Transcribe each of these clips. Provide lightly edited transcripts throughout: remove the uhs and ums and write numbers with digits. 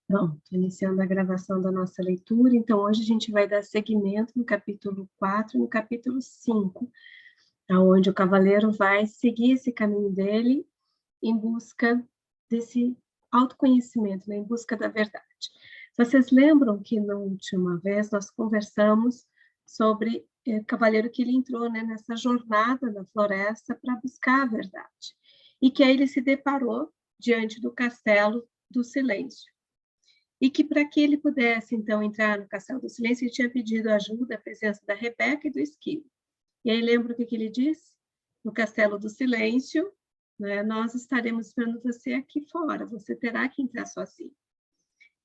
Pronto, iniciando a gravação da nossa leitura. Então, hoje a gente vai dar seguimento no capítulo 4 e no capítulo 5, onde o cavaleiro vai seguir esse caminho dele em busca desse autoconhecimento, né, em busca da verdade. Vocês lembram que na última vez nós conversamos sobre o cavaleiro que ele entrou, né, nessa jornada na floresta para buscar a verdade, e que aí ele se deparou diante do castelo do silêncio. E que para que ele pudesse, então, entrar no Castelo do Silêncio, ele tinha pedido ajuda, a presença da Rebeca e do Esquilo. E aí lembra o que ele disse? No Castelo do Silêncio, né, nós estaremos esperando você aqui fora, você terá que entrar sozinho.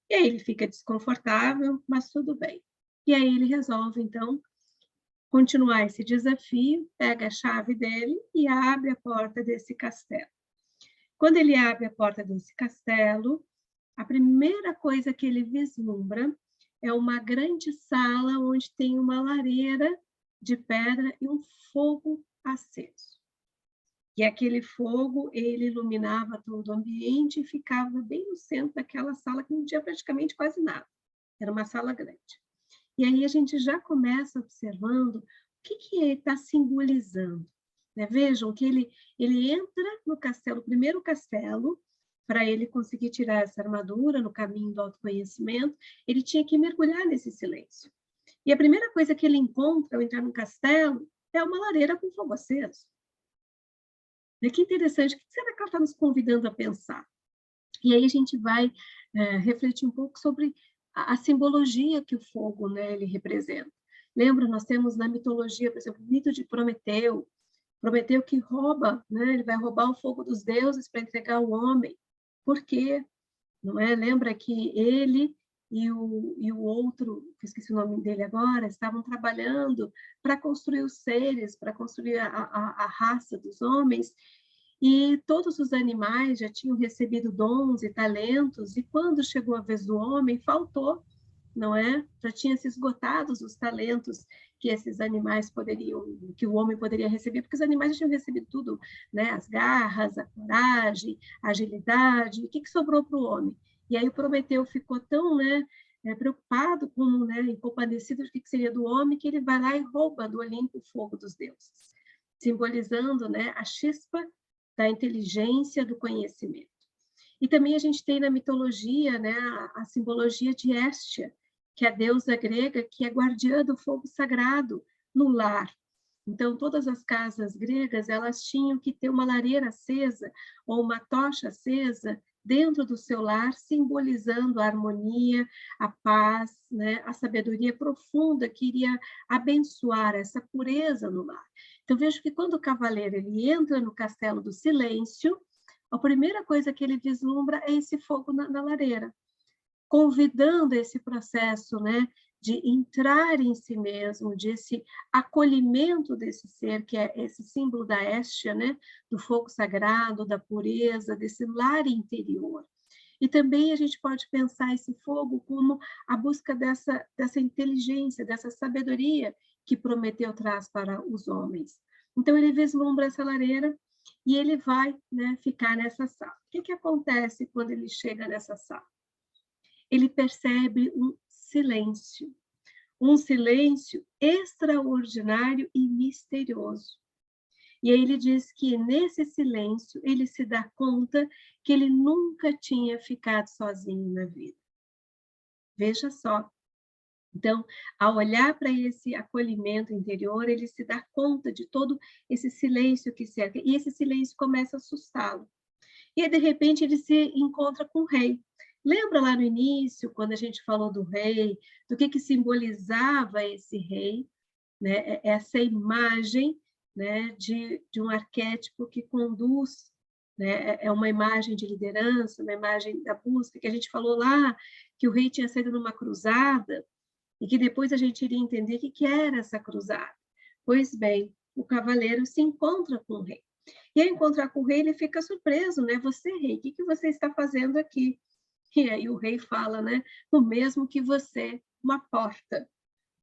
E aí ele fica desconfortável, mas tudo bem. E aí ele resolve, então, continuar esse desafio, pega a chave dele e abre a porta desse castelo. Quando ele abre a porta desse castelo, a primeira coisa que ele vislumbra é uma grande sala onde tem uma lareira de pedra e um fogo aceso. E aquele fogo, ele iluminava todo o ambiente e ficava bem no centro daquela sala que não tinha praticamente quase nada. Era uma sala grande. E aí a gente já começa observando o que ele está simbolizando. Né? Vejam que ele entra no castelo, o primeiro castelo, para ele conseguir tirar essa armadura no caminho do autoconhecimento, ele tinha que mergulhar nesse silêncio. E a primeira coisa que ele encontra ao entrar no castelo é uma lareira com fogo aceso. E que interessante, o que será que ela está nos convidando a pensar? E aí a gente vai refletir um pouco sobre a simbologia que o fogo, né, ele representa. Lembra, nós temos na mitologia, por exemplo, o mito de Prometeu. Prometeu que rouba, né, ele vai roubar o fogo dos deuses para entregar ao homem. Por quê? Não é? Lembra que ele e o outro, que esqueci o nome dele agora, estavam trabalhando para construir os seres, para construir a raça dos homens, e todos os animais já tinham recebido dons e talentos, e quando chegou a vez do homem, faltou, não é? Já tinham se esgotado os talentos que esses animais poderiam, que o homem poderia receber, porque os animais já tinham recebido tudo, né? As garras, a coragem, a agilidade, o que sobrou para o homem? E aí o Prometeu ficou tão, né, preocupado, como, né, compadecido do que seria do homem, que ele vai lá e rouba do Olimpo o fogo dos deuses, simbolizando, né, a chispa da inteligência, do conhecimento. E também a gente tem na mitologia, né, a simbologia de Hestia, que é a deusa grega que é guardiã do fogo sagrado no lar. Então, todas as casas gregas, elas tinham que ter uma lareira acesa ou uma tocha acesa dentro do seu lar, simbolizando a harmonia, a paz, né, a sabedoria profunda que iria abençoar essa pureza no lar. Então, vejo que quando o cavaleiro ele entra no castelo do silêncio, a primeira coisa que ele vislumbra é esse fogo na lareira, convidando esse processo, né, de entrar em si mesmo, de esse acolhimento desse ser, que é esse símbolo da Hestia, né, do fogo sagrado, da pureza, desse lar interior. E também a gente pode pensar esse fogo como a busca dessa inteligência, dessa sabedoria que Prometeu traz para os homens. Então, ele vislumbra essa lareira e ele vai, né, ficar nessa sala. O que acontece quando ele chega nessa sala? Ele percebe um silêncio extraordinário e misterioso. E aí ele diz que nesse silêncio ele se dá conta que ele nunca tinha ficado sozinho na vida. Veja só. Então, ao olhar para esse acolhimento interior, ele se dá conta de todo esse silêncio que cerca, e esse silêncio começa a assustá-lo. E aí, de repente, ele se encontra com o rei. Lembra lá no início, quando a gente falou do rei, do que simbolizava esse rei, né? Essa imagem, né, de um arquétipo que conduz, né? É uma imagem de liderança, uma imagem da busca, que a gente falou lá, que o rei tinha saído numa cruzada, e que depois a gente iria entender o que era essa cruzada. Pois bem, o cavaleiro se encontra com o rei. E ao encontrar com o rei, ele fica surpreso, né? Você, rei, o que você está fazendo aqui? E aí o rei fala, né? O mesmo que você, uma porta.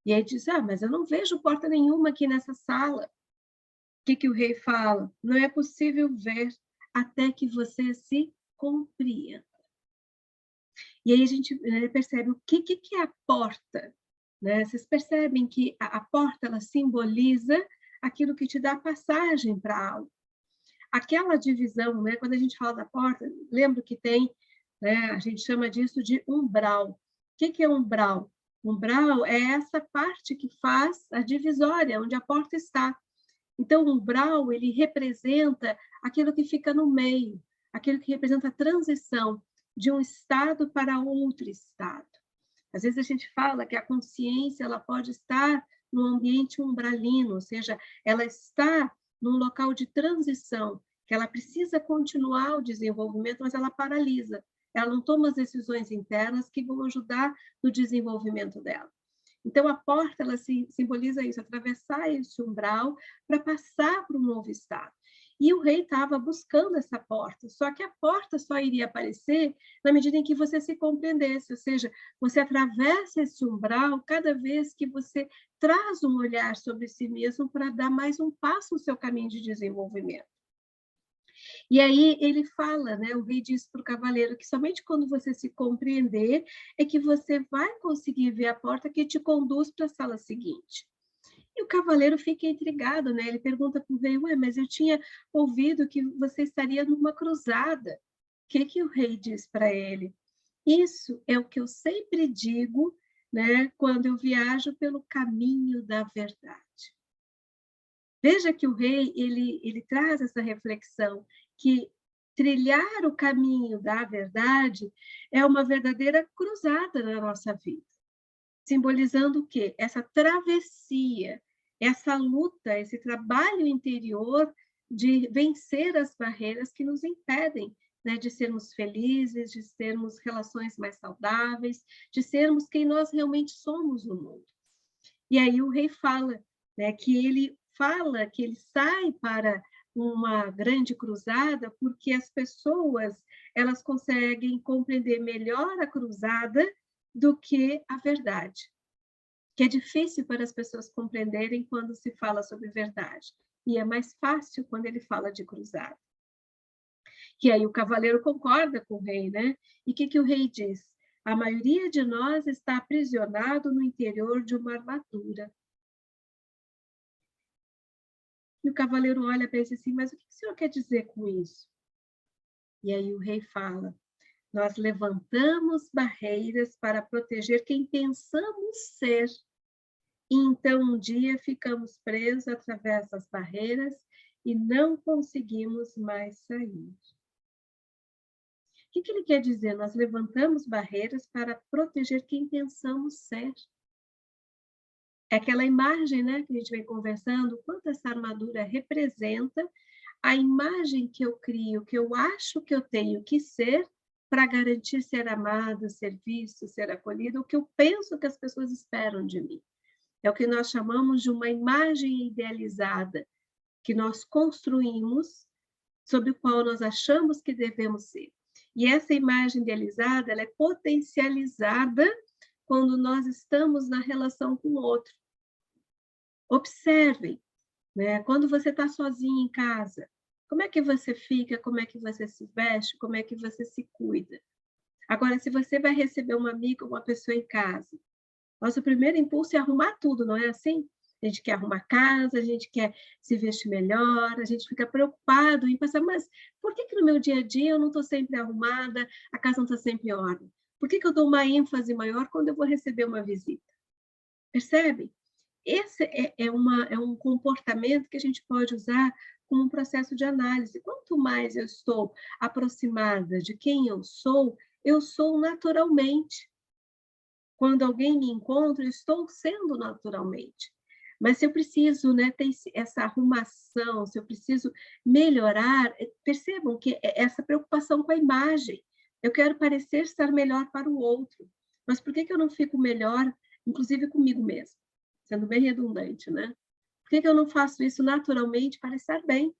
E aí diz, mas eu não vejo porta nenhuma aqui nessa sala. O que o rei fala? Não é possível ver até que você se compreenda. E aí a gente percebe o que é a porta, né? Vocês percebem que a porta, ela simboliza aquilo que te dá passagem para algo. Aquela divisão, né? Quando a gente fala da porta, lembra que tem, né? A gente chama disso de umbral. O que é umbral? Umbral é essa parte que faz a divisória, onde a porta está. Então, o umbral, ele representa aquilo que fica no meio, aquilo que representa a transição de um estado para outro estado. Às vezes a gente fala que a consciência, ela pode estar no ambiente umbralino, ou seja, ela está num local de transição, que ela precisa continuar o desenvolvimento, mas ela paralisa. Ela não toma as decisões internas que vão ajudar no desenvolvimento dela. Então, a porta, ela simboliza isso, atravessar esse umbral para passar para um novo estado. E o rei estava buscando essa porta, só que a porta só iria aparecer na medida em que você se compreendesse, ou seja, você atravessa esse umbral cada vez que você traz um olhar sobre si mesmo para dar mais um passo no seu caminho de desenvolvimento. E aí ele fala, né, o rei diz para o cavaleiro que somente quando você se compreender é que você vai conseguir ver a porta que te conduz para a sala seguinte. E o cavaleiro fica intrigado, né? Ele pergunta para o rei, ué, mas eu tinha ouvido que você estaria numa cruzada. O que o rei diz para ele? Isso é o que eu sempre digo, né, quando eu viajo pelo caminho da verdade. Veja que o rei, ele traz essa reflexão, que trilhar o caminho da verdade é uma verdadeira cruzada na nossa vida, simbolizando o quê? Essa travessia, essa luta, esse trabalho interior de vencer as barreiras que nos impedem, né, de sermos felizes, de termos relações mais saudáveis, de sermos quem nós realmente somos no mundo. E aí o rei fala, né, que ele sai para uma grande cruzada porque as pessoas, elas conseguem compreender melhor a cruzada do que a verdade, que é difícil para as pessoas compreenderem quando se fala sobre verdade, e é mais fácil quando ele fala de cruzada. E aí o cavaleiro concorda com o rei, né? E o que o rei diz? A maioria de nós está aprisionado no interior de uma armadura. E o cavaleiro olha para ele assim, mas o que o senhor quer dizer com isso? E aí o rei fala, nós levantamos barreiras para proteger quem pensamos ser. E então um dia ficamos presos através das barreiras e não conseguimos mais sair. O que ele quer dizer? Nós levantamos barreiras para proteger quem pensamos ser. É aquela imagem, né, que a gente vem conversando, quanto essa armadura representa a imagem que eu crio, que eu acho que eu tenho que ser para garantir ser amado, ser visto, ser acolhido, o que eu penso que as pessoas esperam de mim. É o que nós chamamos de uma imagem idealizada, que nós construímos, sobre o qual nós achamos que devemos ser. E essa imagem idealizada, ela é potencializada quando nós estamos na relação com o outro. Observem, né? Quando você está sozinho em casa, como é que você fica, como é que você se veste, como é que você se cuida. Agora, se você vai receber um amigo, uma pessoa em casa, nosso primeiro impulso é arrumar tudo, não é assim? A gente quer arrumar casa, a gente quer se vestir melhor, a gente fica preocupado em pensar, mas por que no meu dia a dia eu não estou sempre arrumada, a casa não está sempre em ordem? Por que eu dou uma ênfase maior quando eu vou receber uma visita? Percebe? Esse é um comportamento que a gente pode usar como um processo de análise. Quanto mais eu estou aproximada de quem eu sou naturalmente. Quando alguém me encontra, eu estou sendo naturalmente. Mas se eu preciso, né, ter essa arrumação, se eu preciso melhorar, percebam que essa preocupação com a imagem. Eu quero parecer estar melhor para o outro. Mas por que eu não fico melhor, inclusive comigo mesmo? Sendo bem redundante, né? Por que eu não faço isso naturalmente para estar bem?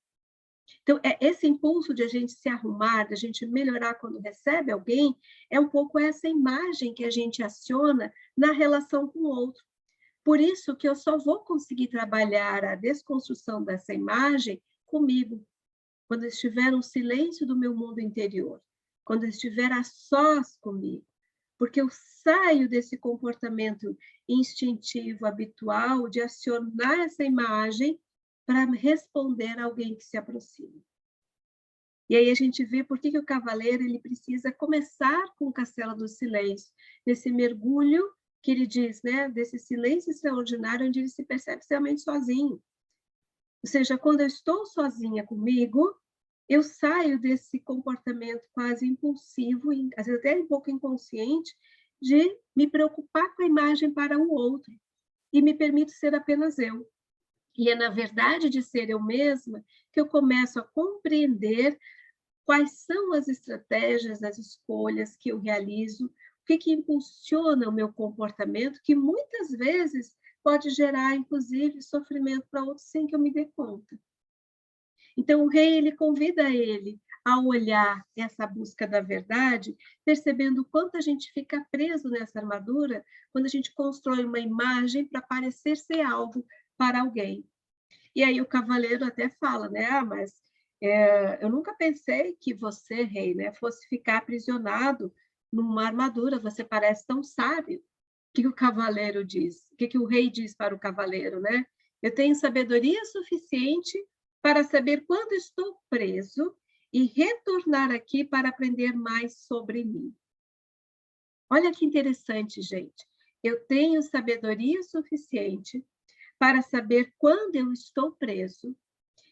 Então, esse impulso de a gente se arrumar, de a gente melhorar quando recebe alguém, é um pouco essa imagem que a gente aciona na relação com o outro. Por isso que eu só vou conseguir trabalhar a desconstrução dessa imagem comigo, quando estiver no silêncio do meu mundo interior, quando estiver a sós comigo, porque eu saio desse comportamento instintivo, habitual, de acionar essa imagem para responder a alguém que se aproxima. E aí a gente vê por que o cavaleiro ele precisa começar com o Castelo do Silêncio, nesse mergulho que ele diz, né, desse silêncio extraordinário, onde ele se percebe extremamente sozinho. Ou seja, quando eu estou sozinha comigo, eu saio desse comportamento quase impulsivo, às vezes até um pouco inconsciente, de me preocupar com a imagem para o outro, e me permito ser apenas eu. E é na verdade de ser eu mesma que eu começo a compreender quais são as estratégias, as escolhas que eu realizo, o que impulsiona o meu comportamento, que muitas vezes pode gerar, inclusive, sofrimento para outros sem que eu me dê conta. Então, o rei ele convida ele a olhar essa busca da verdade, percebendo o quanto a gente fica preso nessa armadura quando a gente constrói uma imagem para parecer ser algo para alguém. E aí o cavaleiro até fala, né? Mas eu nunca pensei que você, rei, né, fosse ficar aprisionado numa armadura. Você parece tão sábio. O que o cavaleiro diz? O que o rei diz para o cavaleiro, né? Eu tenho sabedoria suficiente para saber quando estou preso e retornar aqui para aprender mais sobre mim. Olha que interessante, gente. Eu tenho sabedoria suficiente para saber quando eu estou preso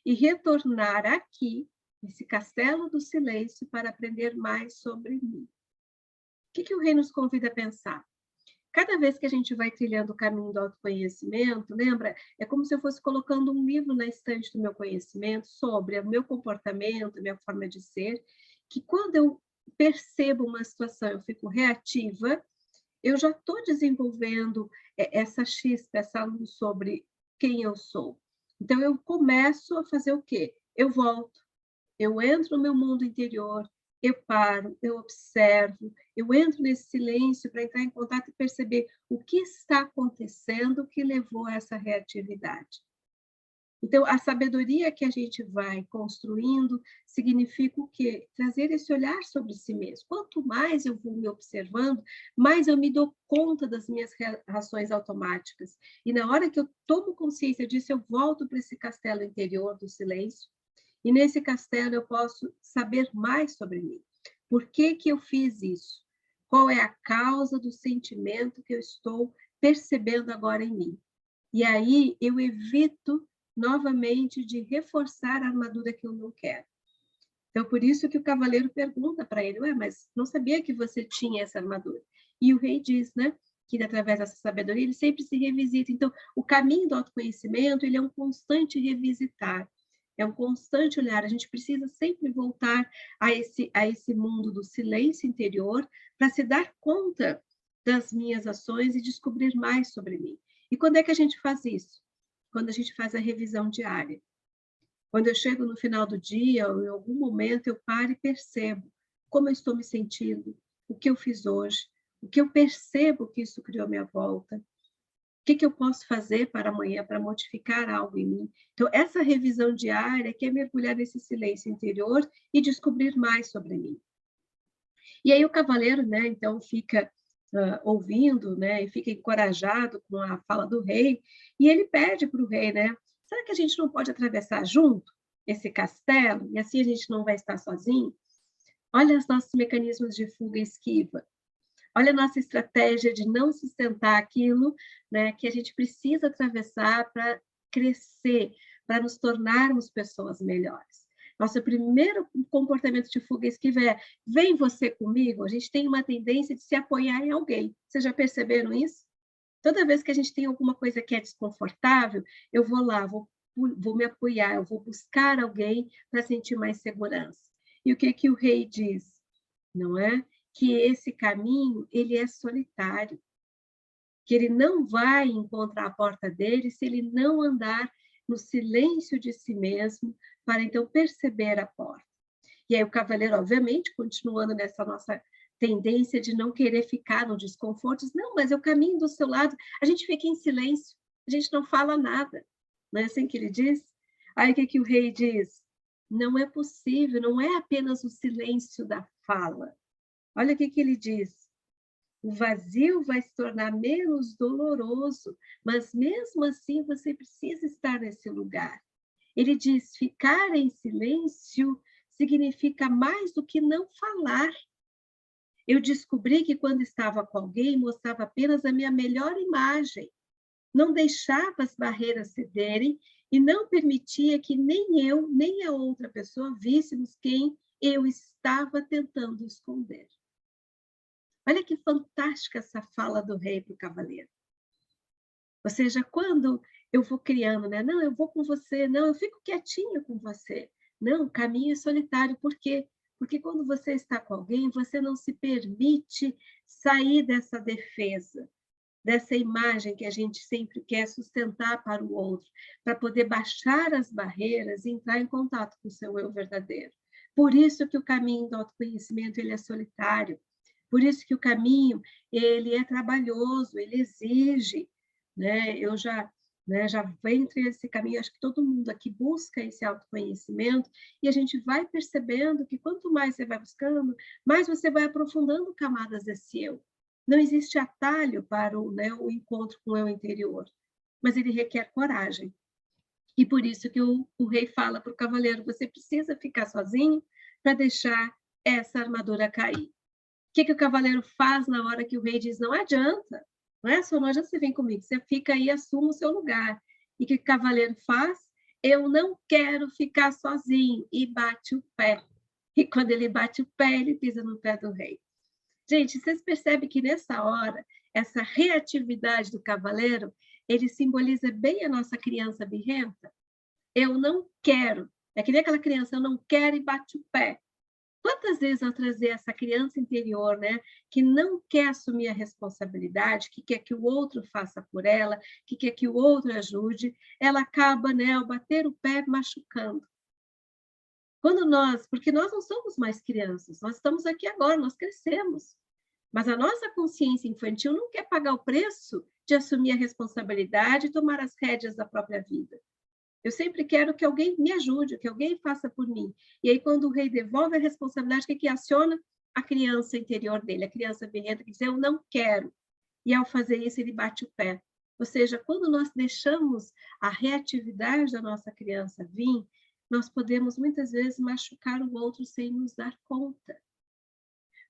e retornar aqui, nesse castelo do silêncio, para aprender mais sobre mim. O que o rei nos convida a pensar? Cada vez que a gente vai trilhando o caminho do autoconhecimento, lembra? É como se eu fosse colocando um livro na estante do meu conhecimento sobre o meu comportamento, a minha forma de ser, que quando eu percebo uma situação, eu fico reativa, eu já estou desenvolvendo essa chispa, essa luz sobre quem eu sou. Então, eu começo a fazer o quê? Eu volto, eu entro no meu mundo interior, eu paro, eu observo, eu entro nesse silêncio para entrar em contato e perceber o que está acontecendo que levou a essa reatividade. Então, a sabedoria que a gente vai construindo significa o quê? Trazer esse olhar sobre si mesmo. Quanto mais eu vou me observando, mais eu me dou conta das minhas reações automáticas. E na hora que eu tomo consciência disso, eu volto para esse castelo interior do silêncio. E nesse castelo eu posso saber mais sobre mim. Por que eu fiz isso? Qual é a causa do sentimento que eu estou percebendo agora em mim? E aí eu evito novamente de reforçar a armadura que eu não quero. Então, por isso que o cavaleiro pergunta para ele, ué, mas não sabia que você tinha essa armadura? E o rei diz, né, que através dessa sabedoria ele sempre se revisita. Então, o caminho do autoconhecimento, ele é um constante revisitar, é um constante olhar. A gente precisa sempre voltar a esse mundo do silêncio interior para se dar conta das minhas ações e descobrir mais sobre mim. E quando é que a gente faz isso? Quando a gente faz a revisão diária. Quando eu chego no final do dia, ou em algum momento, eu paro e percebo como eu estou me sentindo, o que eu fiz hoje, o que eu percebo que isso criou à minha volta, o que eu posso fazer para amanhã para modificar algo em mim. Então, essa revisão diária que é mergulhar nesse silêncio interior e descobrir mais sobre mim. E aí o cavaleiro, né, então, fica ouvindo, né, e fica encorajado com a fala do rei, e ele pede para o rei, né, será que a gente não pode atravessar junto esse castelo, e assim a gente não vai estar sozinho? Olha os nossos mecanismos de fuga e esquiva, olha a nossa estratégia de não sustentar aquilo, né, que a gente precisa atravessar para crescer, para nos tornarmos pessoas melhores. Nosso primeiro comportamento de fuga e esquiva é: vem você comigo. A gente tem uma tendência de se apoiar em alguém. Vocês já perceberam isso? Toda vez que a gente tem alguma coisa que é desconfortável, eu vou lá, vou me apoiar, eu vou buscar alguém para sentir mais segurança. E o que o rei diz? Não é? Que esse caminho ele é solitário, que ele não vai encontrar a porta dele se ele não andar no silêncio de si mesmo, para então perceber a porta. E aí o cavaleiro, obviamente, continuando nessa nossa tendência de não querer ficar no desconforto, diz, não, mas eu caminho do seu lado, a gente fica em silêncio, a gente não fala nada. Não é assim que ele diz? Aí o que o rei diz? Não é possível, não é apenas o silêncio da fala. Olha o que ele diz. O vazio vai se tornar menos doloroso, mas mesmo assim você precisa estar nesse lugar. Ele diz: ficar em silêncio significa mais do que não falar. Eu descobri que quando estava com alguém, mostrava apenas a minha melhor imagem. Não deixava as barreiras cederem e não permitia que nem eu, nem a outra pessoa víssemos quem eu estava tentando esconder. Olha que fantástica essa fala do rei para o cavaleiro. Ou seja, quando eu vou criando, né? Não, eu vou com você, não, eu fico quietinho com você. Não, o caminho é solitário. Por quê? Porque quando você está com alguém, você não se permite sair dessa defesa, dessa imagem que a gente sempre quer sustentar para o outro, para poder baixar as barreiras e entrar em contato com o seu eu verdadeiro. Por isso que o caminho do autoconhecimento ele é solitário. Por isso que o caminho ele é trabalhoso, ele exige, né? Eu já, né, já entre esse caminho, acho que todo mundo aqui busca esse autoconhecimento e a gente vai percebendo que quanto mais você vai buscando, mais você vai aprofundando camadas desse eu. Não existe atalho para o, né, o encontro com o eu interior, mas ele requer coragem. E por isso que o rei fala para o cavaleiro: você precisa ficar sozinho para deixar essa armadura cair. O que o cavaleiro faz na hora que o rei diz: não adianta, não é só, não adianta você vir comigo, você fica aí e assume o seu lugar. E o que o cavaleiro faz? Eu não quero ficar sozinho, e bate o pé. E quando ele bate o pé, ele pisa no pé do rei. Gente, vocês percebem que nessa hora, essa reatividade do cavaleiro, ele simboliza bem a nossa criança birrenta? Eu não quero. É que nem aquela criança, eu não quero e bate o pé. Quantas vezes ao trazer essa criança interior, né, que não quer assumir a responsabilidade, que quer que o outro faça por ela, que quer que o outro ajude, ela acaba, né, ao bater o pé, machucando. Quando nós, porque nós não somos mais crianças, nós estamos aqui agora, nós crescemos. Mas a nossa consciência infantil não quer pagar o preço de assumir a responsabilidade e tomar as rédeas da própria vida. Eu sempre quero que alguém me ajude, que alguém faça por mim. E aí, quando o rei devolve a responsabilidade, o que aciona? A criança interior dele, a criança birrenta, que diz: eu não quero. E ao fazer isso, ele bate o pé. Ou seja, quando nós deixamos a reatividade da nossa criança vir, nós podemos muitas vezes machucar o outro sem nos dar conta.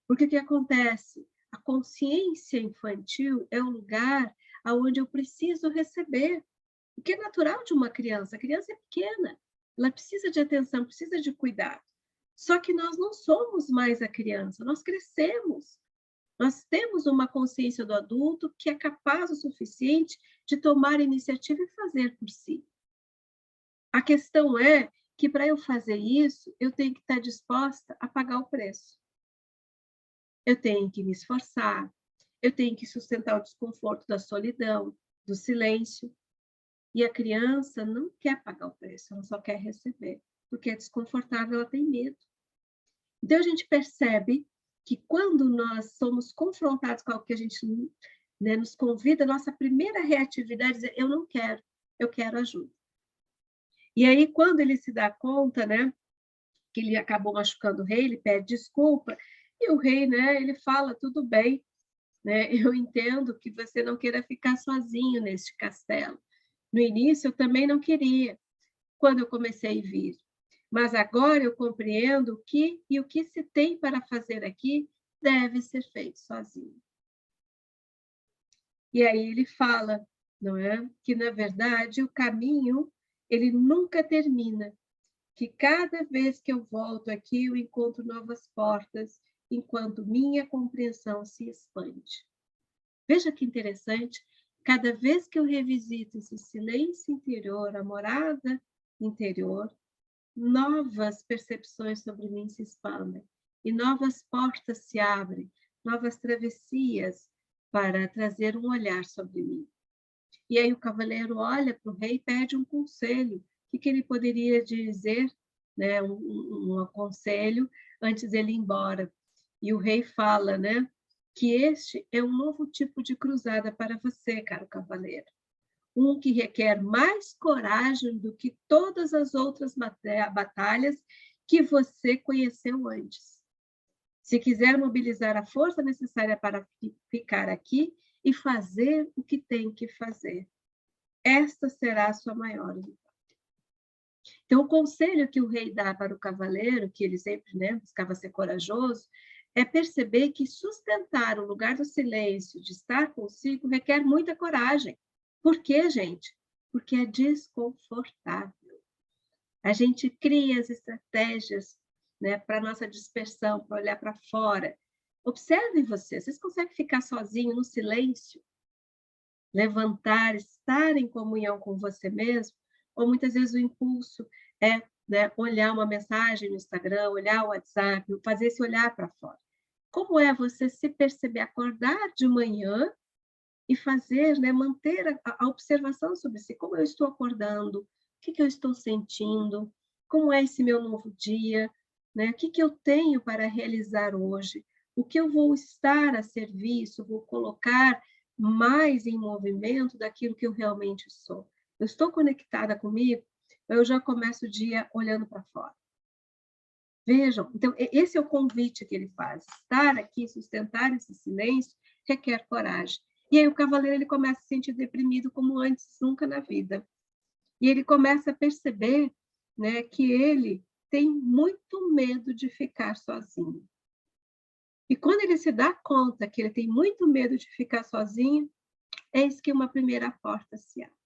Porque o que acontece? A consciência infantil é o lugar onde eu preciso receber. O que é natural de uma criança. A criança é pequena, ela precisa de atenção, precisa de cuidado. Só que nós não somos mais a criança, nós crescemos. Nós temos uma consciência do adulto que é capaz o suficiente de tomar iniciativa e fazer por si. A questão é que para eu fazer isso, eu tenho que estar disposta a pagar o preço. Eu tenho que me esforçar, eu tenho que sustentar o desconforto da solidão, do silêncio. E a criança não quer pagar o preço, ela só quer receber, porque é desconfortável, ela tem medo. Então, a gente percebe que quando nós somos confrontados com algo que a gente, né, nos convida, a nossa primeira reatividade é dizer: eu não quero, eu quero ajuda. E aí, quando ele se dá conta, né, que ele acabou machucando o rei, ele pede desculpa, e o rei, né, ele fala: tudo bem, né, eu entendo que você não queira ficar sozinho neste castelo. No início, eu também não queria, quando eu comecei a vir. Mas agora eu compreendo o que e o que se tem para fazer aqui deve ser feito sozinho. E aí ele fala, não é? Que, na verdade, o caminho, ele nunca termina. Que cada vez que eu volto aqui, eu encontro novas portas, enquanto minha compreensão se expande. Veja que interessante, cada vez que eu revisito esse silêncio interior, a morada interior, novas percepções sobre mim se expandem e novas portas se abrem, novas travessias para trazer um olhar sobre mim. E aí o cavaleiro olha para o rei e pede um conselho. O que ele poderia dizer, né, um conselho antes dele ir embora. E o rei fala, né, que este é um novo tipo de cruzada para você, caro cavaleiro. Um que requer mais coragem do que todas as outras batalhas que você conheceu antes. Se quiser mobilizar a força necessária para ficar aqui e fazer o que tem que fazer, esta será a sua maior vitória. Então, o conselho que o rei dá para o cavaleiro, que ele sempre, né, buscava ser corajoso, é perceber que sustentar o lugar do silêncio, de estar consigo, requer muita coragem. Por quê, gente? Porque é desconfortável. A gente cria as estratégias, né, para nossa dispersão, para olhar para fora. Observem vocês conseguem ficar sozinho no silêncio? Levantar, estar em comunhão com você mesmo? Ou muitas vezes o impulso é, né, olhar uma mensagem no Instagram, olhar o WhatsApp, fazer esse olhar para fora. Como é você se perceber, acordar de manhã e fazer, né, manter a observação sobre si, como eu estou acordando, o que eu estou sentindo, como é esse meu novo dia, né? O que eu tenho para realizar hoje, o que eu vou estar a serviço, vou colocar mais em movimento daquilo que eu realmente sou. Eu estou conectada comigo, eu já começo o dia olhando para fora. Vejam, então, esse é o convite que ele faz. Estar aqui, sustentar esse silêncio, requer coragem. E aí o cavaleiro ele começa a se sentir deprimido como antes nunca na vida. E ele começa a perceber, né, que ele tem muito medo de ficar sozinho. E quando ele se dá conta que ele tem muito medo de ficar sozinho, eis que uma primeira porta se abre.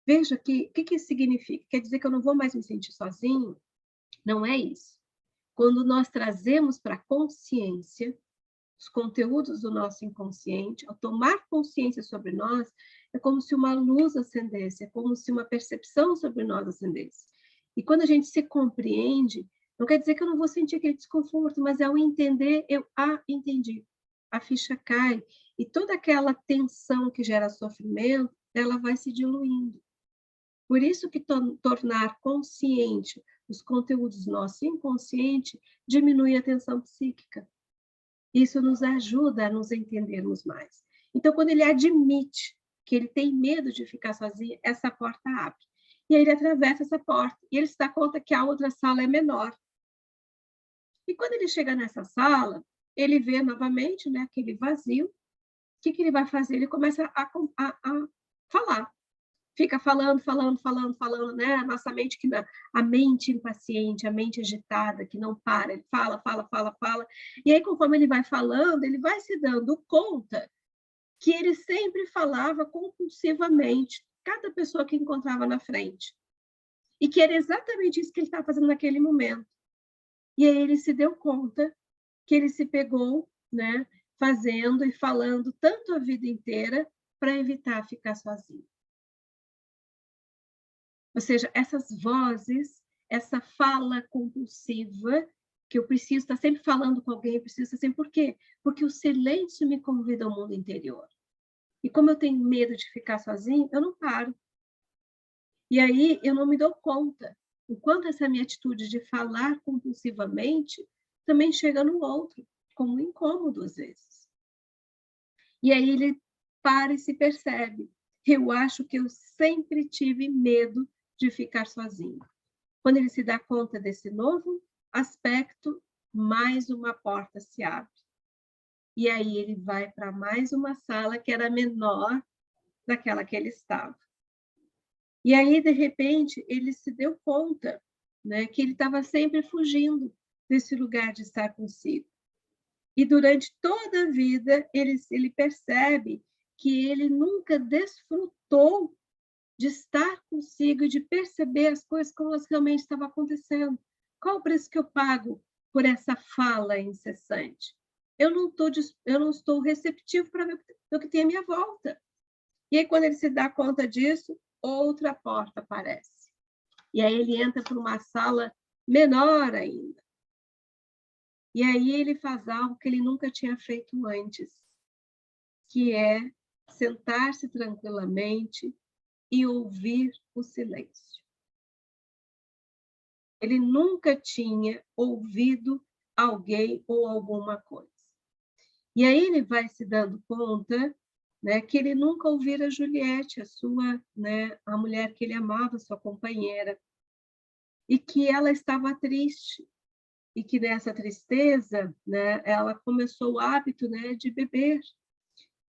Veja que o que isso significa? Quer dizer que eu não vou mais me sentir sozinho? Não é isso. Quando nós trazemos para a consciência os conteúdos do nosso inconsciente, ao tomar consciência sobre nós, é como se uma luz acendesse, é como se uma percepção sobre nós acendesse. E quando a gente se compreende, não quer dizer que eu não vou sentir aquele desconforto, mas ao entender, eu entendi. A ficha cai e toda aquela tensão que gera sofrimento, ela vai se diluindo. Por isso que tornar consciente os conteúdos do nosso inconsciente diminui a tensão psíquica. Isso nos ajuda a nos entendermos mais. Então, quando ele admite que ele tem medo de ficar sozinho, essa porta abre. E aí ele atravessa essa porta e ele se dá conta que a outra sala é menor. E quando ele chega nessa sala, ele vê novamente, né, aquele vazio. O que ele vai fazer? Ele começa a falar. Fica falando, né? A nossa mente, a mente impaciente, a mente agitada, que não para, ele fala. E aí, conforme ele vai falando, ele vai se dando conta que ele sempre falava compulsivamente, cada pessoa que encontrava na frente. E que era exatamente isso que ele estava fazendo naquele momento. E aí ele se deu conta que ele se pegou, né, fazendo e falando tanto a vida inteira para evitar ficar sozinho. Ou seja, essas vozes, essa fala compulsiva, que eu preciso estar sempre falando com alguém, preciso estar sempre... Por quê? Porque o silêncio me convida ao mundo interior. E como eu tenho medo de ficar sozinho, eu não paro. E aí eu não me dou conta o quanto essa minha atitude de falar compulsivamente também chega no outro, como um incômodo às vezes. E aí ele para e se percebe. Eu acho que eu sempre tive medo de ficar sozinho. Quando ele se dá conta desse novo aspecto, mais uma porta se abre. E aí ele vai para mais uma sala que era menor daquela que ele estava. E aí, de repente, ele se deu conta, né, que ele estava sempre fugindo desse lugar de estar consigo. E durante toda a vida, ele percebe que ele nunca desfrutou de estar consigo e de perceber as coisas como elas realmente estavam acontecendo. Qual o preço que eu pago por essa fala incessante? Eu não estou receptivo para ver o que tem à minha volta. E aí, quando ele se dá conta disso, outra porta aparece. E aí ele entra para uma sala menor ainda. E aí ele faz algo que ele nunca tinha feito antes, que é sentar-se tranquilamente e ouvir o silêncio. Ele nunca tinha ouvido alguém ou alguma coisa. E aí ele vai se dando conta, né, que ele nunca ouvira Juliette, a sua, né, a mulher que ele amava, sua companheira, e que ela estava triste, e que nessa tristeza, né, ela começou o hábito, né, de beber.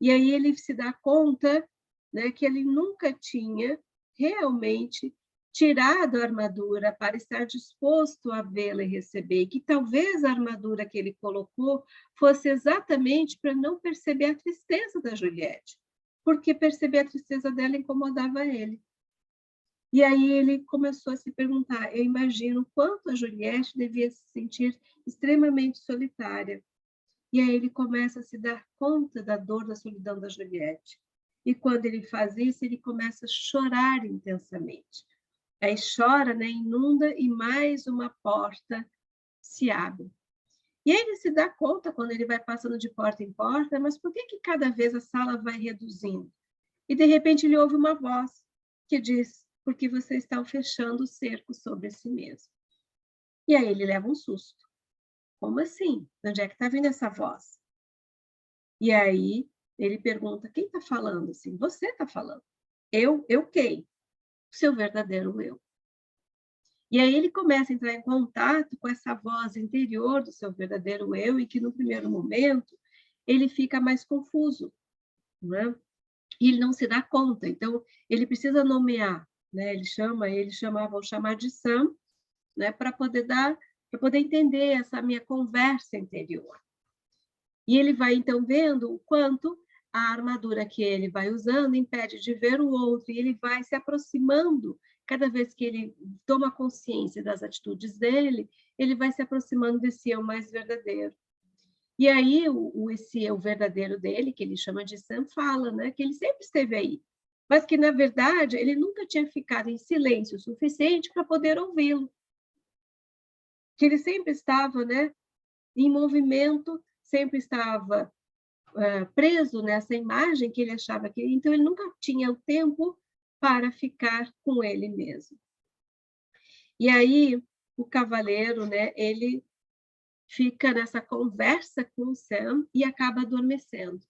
E aí ele se dá conta, né, que ele nunca tinha realmente tirado a armadura para estar disposto a vê-la e receber, e que talvez a armadura que ele colocou fosse exatamente para não perceber a tristeza da Juliette, porque perceber a tristeza dela incomodava ele. E aí ele começou a se perguntar, eu imagino quanto a Juliette devia se sentir extremamente solitária. E aí ele começa a se dar conta da dor, da solidão da Juliette. E quando ele faz isso, ele começa a chorar intensamente. Aí chora, né, inunda e mais uma porta se abre. E aí ele se dá conta, quando ele vai passando de porta em porta, mas por que que cada vez a sala vai reduzindo? E de repente ele ouve uma voz que diz, porque vocês estão fechando o cerco sobre si mesmo. E aí ele leva um susto. Como assim? De onde é que está vindo essa voz? E aí ele pergunta, quem está falando assim? Você está falando. Eu quem? O seu verdadeiro eu. E aí ele começa a entrar em contato com essa voz interior do seu verdadeiro eu, e que no primeiro momento ele fica mais confuso, né? E ele não se dá conta, então ele precisa nomear, né? Vou chamar de Sam, né? Para poder entender essa minha conversa interior. E ele vai, então, vendo o quanto a armadura que ele vai usando impede de ver o outro, e ele vai se aproximando, cada vez que ele toma consciência das atitudes dele, ele vai se aproximando desse eu mais verdadeiro. E aí, esse eu verdadeiro dele, que ele chama de Sam, fala, né, que ele sempre esteve aí, mas que, na verdade, ele nunca tinha ficado em silêncio o suficiente para poder ouvi-lo. Que ele sempre estava, né, em movimento, sempre estava preso nessa imagem que ele achava que... Então, ele nunca tinha o tempo para ficar com ele mesmo. E aí, o cavaleiro, né, ele fica nessa conversa com o Sam e acaba adormecendo.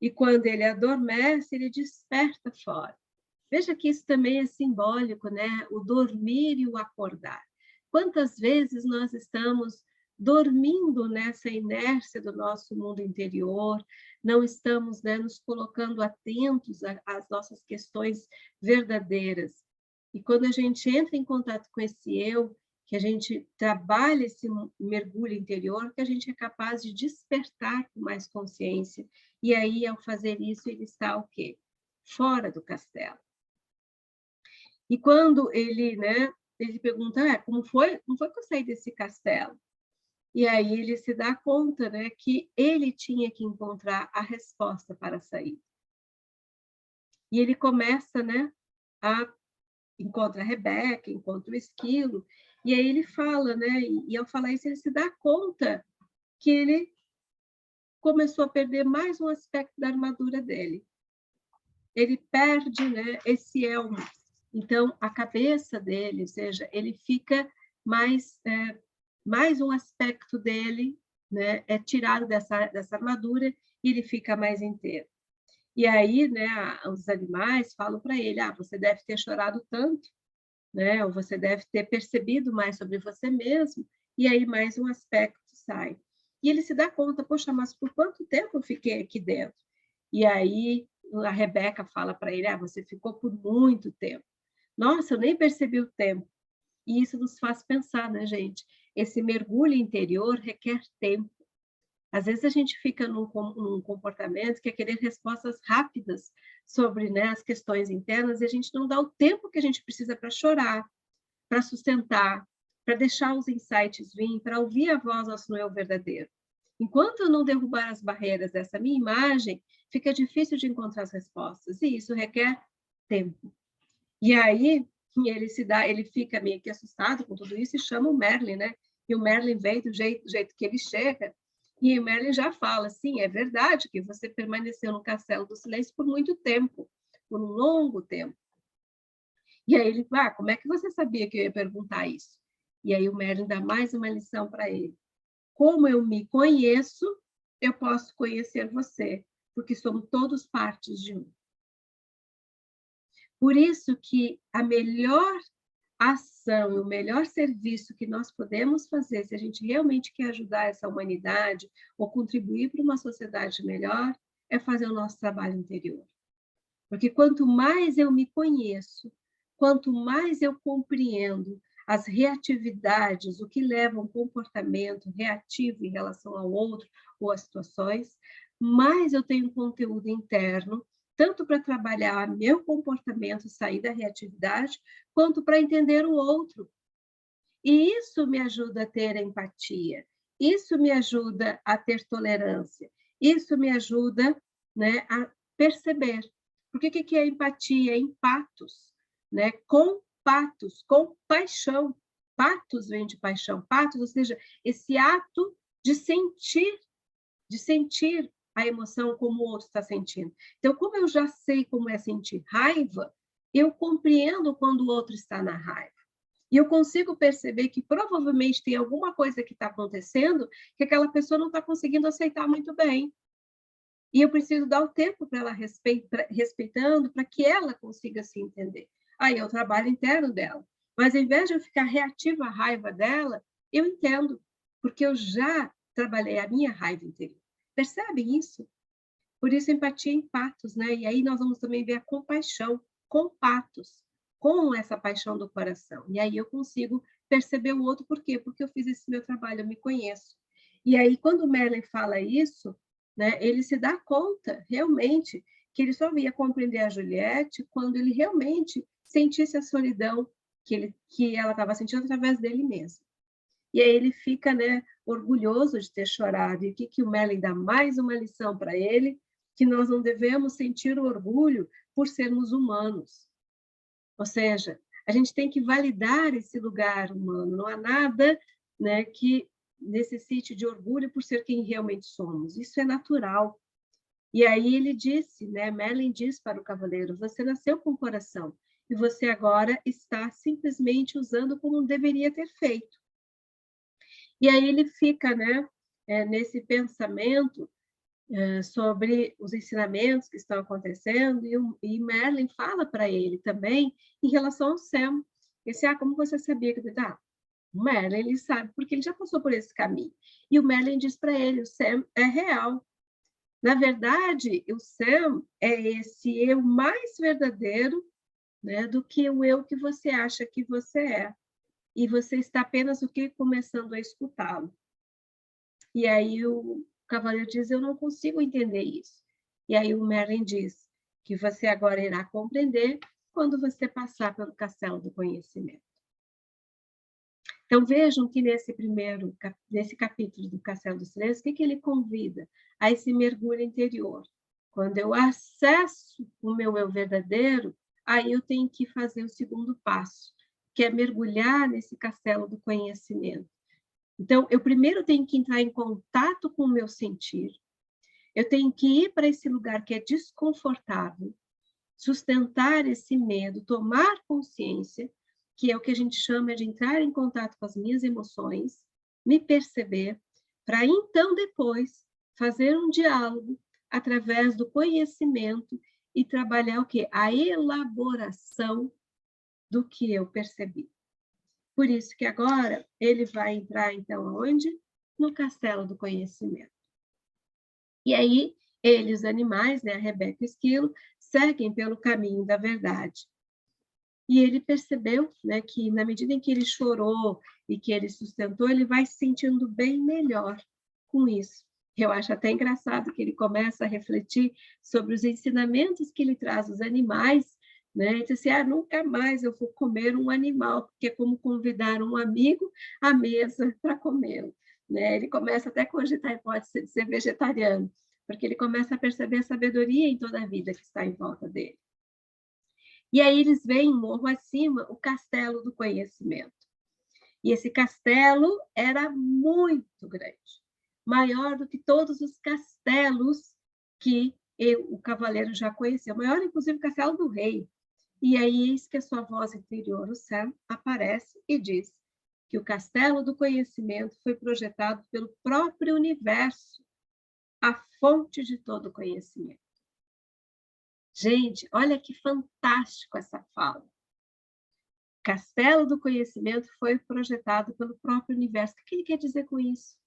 E quando ele adormece, ele desperta fora. Veja que isso também é simbólico, né? O dormir e o acordar. Quantas vezes nós estamos dormindo nessa inércia do nosso mundo interior, não estamos, né, nos colocando atentos às nossas questões verdadeiras. E quando a gente entra em contato com esse eu, que a gente trabalha esse mergulho interior, que a gente é capaz de despertar com mais consciência. E aí, ao fazer isso, ele está o quê? Fora do castelo. E quando ele, né, ele pergunta, como foi que eu saí desse castelo? E aí ele se dá conta, né, que ele tinha que encontrar a resposta para sair. E ele começa, né, encontra a Rebeca, encontra o esquilo, e aí ele fala, né, e ao falar isso ele se dá conta que ele começou a perder mais um aspecto da armadura dele. Ele perde, né, esse elmo. Então, a cabeça dele, ou seja, ele fica mais um aspecto dele, né, é tirado dessa armadura e ele fica mais inteiro. E aí, né, os animais falam para ele, você deve ter chorado tanto, né, ou você deve ter percebido mais sobre você mesmo, e aí mais um aspecto sai. E ele se dá conta, poxa, mas por quanto tempo eu fiquei aqui dentro? E aí a Rebeca fala para ele, você ficou por muito tempo. Nossa, eu nem percebi o tempo. E isso nos faz pensar, né, gente? Esse mergulho interior requer tempo. Às vezes a gente fica num comportamento que é querer respostas rápidas sobre, né, as questões internas, e a gente não dá o tempo que a gente precisa para chorar, para sustentar, para deixar os insights virem, para ouvir a voz do nosso eu verdadeiro. Enquanto eu não derrubar as barreiras dessa minha imagem, fica difícil de encontrar as respostas, e isso requer tempo. E aí ele fica meio que assustado com tudo isso e chama o Merlin, né? E o Merlin vem do jeito que ele chega, e o Merlin já fala, sim, é verdade que você permaneceu no Castelo do Silêncio por muito tempo, por um longo tempo. E aí ele, como é que você sabia que eu ia perguntar isso? E aí o Merlin dá mais uma lição para ele. Como eu me conheço, eu posso conhecer você, porque somos todos partes de um. Por isso que a melhor ação e o melhor serviço que nós podemos fazer, se a gente realmente quer ajudar essa humanidade ou contribuir para uma sociedade melhor, é fazer o nosso trabalho interior. Porque quanto mais eu me conheço, quanto mais eu compreendo as reatividades, o que leva a um comportamento reativo em relação ao outro ou às situações, mais eu tenho conteúdo interno, tanto para trabalhar meu comportamento, sair da reatividade, quanto para entender o outro. E isso me ajuda a ter empatia, isso me ajuda a ter tolerância, isso me ajuda, né, a perceber. Porque o que é empatia? É empatos, né? Com patos, com paixão. Patos vem de paixão, patos, ou seja, esse ato de sentir a emoção como o outro está sentindo. Então, como eu já sei como é sentir raiva, eu compreendo quando o outro está na raiva. E eu consigo perceber que provavelmente tem alguma coisa que está acontecendo que aquela pessoa não está conseguindo aceitar muito bem. E eu preciso dar o tempo para ela respeitando, para que ela consiga se entender. Aí é o trabalho interno dela. Mas ao invés de eu ficar reativa à raiva dela, eu entendo, porque eu já trabalhei a minha raiva interior. Percebem isso? Por isso, empatia em patos, né? E aí nós vamos também ver a compaixão com patos, com essa paixão do coração. E aí eu consigo perceber o outro, por quê? Porque eu fiz esse meu trabalho, eu me conheço. E aí, quando o Merlin fala isso, né, ele se dá conta, realmente, que ele só ia compreender a Juliette quando ele realmente sentisse a solidão que ela estava sentindo através dele mesmo. E aí ele fica, né, orgulhoso de ter chorado. E o que o Merlin dá mais uma lição para ele? Que nós não devemos sentir o orgulho por sermos humanos. Ou seja, a gente tem que validar esse lugar humano. Não há nada, né, que necessite de orgulho por ser quem realmente somos. Isso é natural. E aí ele disse, né, Merlin diz para o cavaleiro, você nasceu com coração e você agora está simplesmente usando como deveria ter feito. E aí ele fica, né, nesse pensamento sobre os ensinamentos que estão acontecendo, e Merlin fala para ele também em relação ao Sam. Ele disse, como você sabia que... o Merlin, ele sabe, porque ele já passou por esse caminho. E o Merlin diz para ele, o Sam é real. Na verdade, o Sam é esse eu mais verdadeiro, né, do que o eu que você acha que você é. E você está apenas o que começando a escutá-lo. E aí o cavaleiro diz, eu não consigo entender isso. E aí o Merlin diz que você agora irá compreender quando você passar pelo castelo do conhecimento. Então vejam que nesse capítulo do Castelo do Silêncio, o que ele convida? A esse mergulho interior. Quando eu acesso o meu eu verdadeiro, aí eu tenho que fazer o segundo passo, que é mergulhar nesse castelo do conhecimento. Então, eu primeiro tenho que entrar em contato com o meu sentir, eu tenho que ir para esse lugar que é desconfortável, sustentar esse medo, tomar consciência, que é o que a gente chama de entrar em contato com as minhas emoções, me perceber, para então depois fazer um diálogo através do conhecimento e trabalhar o quê? A elaboração do que eu percebi. Por isso que agora ele vai entrar, então, aonde? No castelo do conhecimento. E aí, eles, os animais, né, a Rebeca e o Esquilo, seguem pelo caminho da verdade. E ele percebeu, né, que na medida em que ele chorou e que ele sustentou, ele vai se sentindo bem melhor com isso. Eu acho até engraçado que ele começa a refletir sobre os ensinamentos que ele traz aos animais, né? Ele diz assim, nunca mais eu vou comer um animal, porque é como convidar um amigo à mesa para comê-lo. Né? Ele começa até a cogitar a hipótese de ser vegetariano, porque ele começa a perceber a sabedoria em toda a vida que está em volta dele. E aí eles veem morro acima o castelo do conhecimento. E esse castelo era muito grande, maior do que todos os castelos que o cavaleiro já conheceu, maior inclusive o castelo do rei. E aí eis que a sua voz interior, o Sam, aparece e diz que o castelo do conhecimento foi projetado pelo próprio universo, a fonte de todo conhecimento. Gente, olha que fantástico essa fala. castelo do conhecimento foi projetado pelo próprio universo. O que ele quer dizer com isso?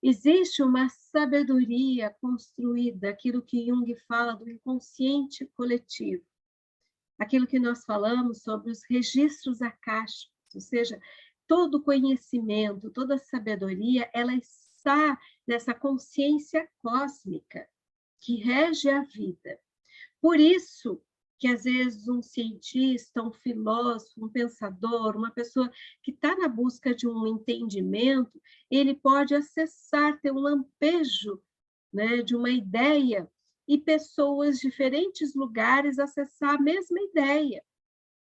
Existe uma sabedoria construída, aquilo que Jung fala do inconsciente coletivo, aquilo que nós falamos sobre os registros akáshicos, ou seja, todo conhecimento, toda sabedoria, ela está nessa consciência cósmica que rege a vida. Por isso que, às vezes, um cientista, um filósofo, um pensador, uma pessoa que está na busca de um entendimento, ele pode acessar, ter um lampejo, né, de uma ideia, e pessoas de diferentes lugares acessar a mesma ideia.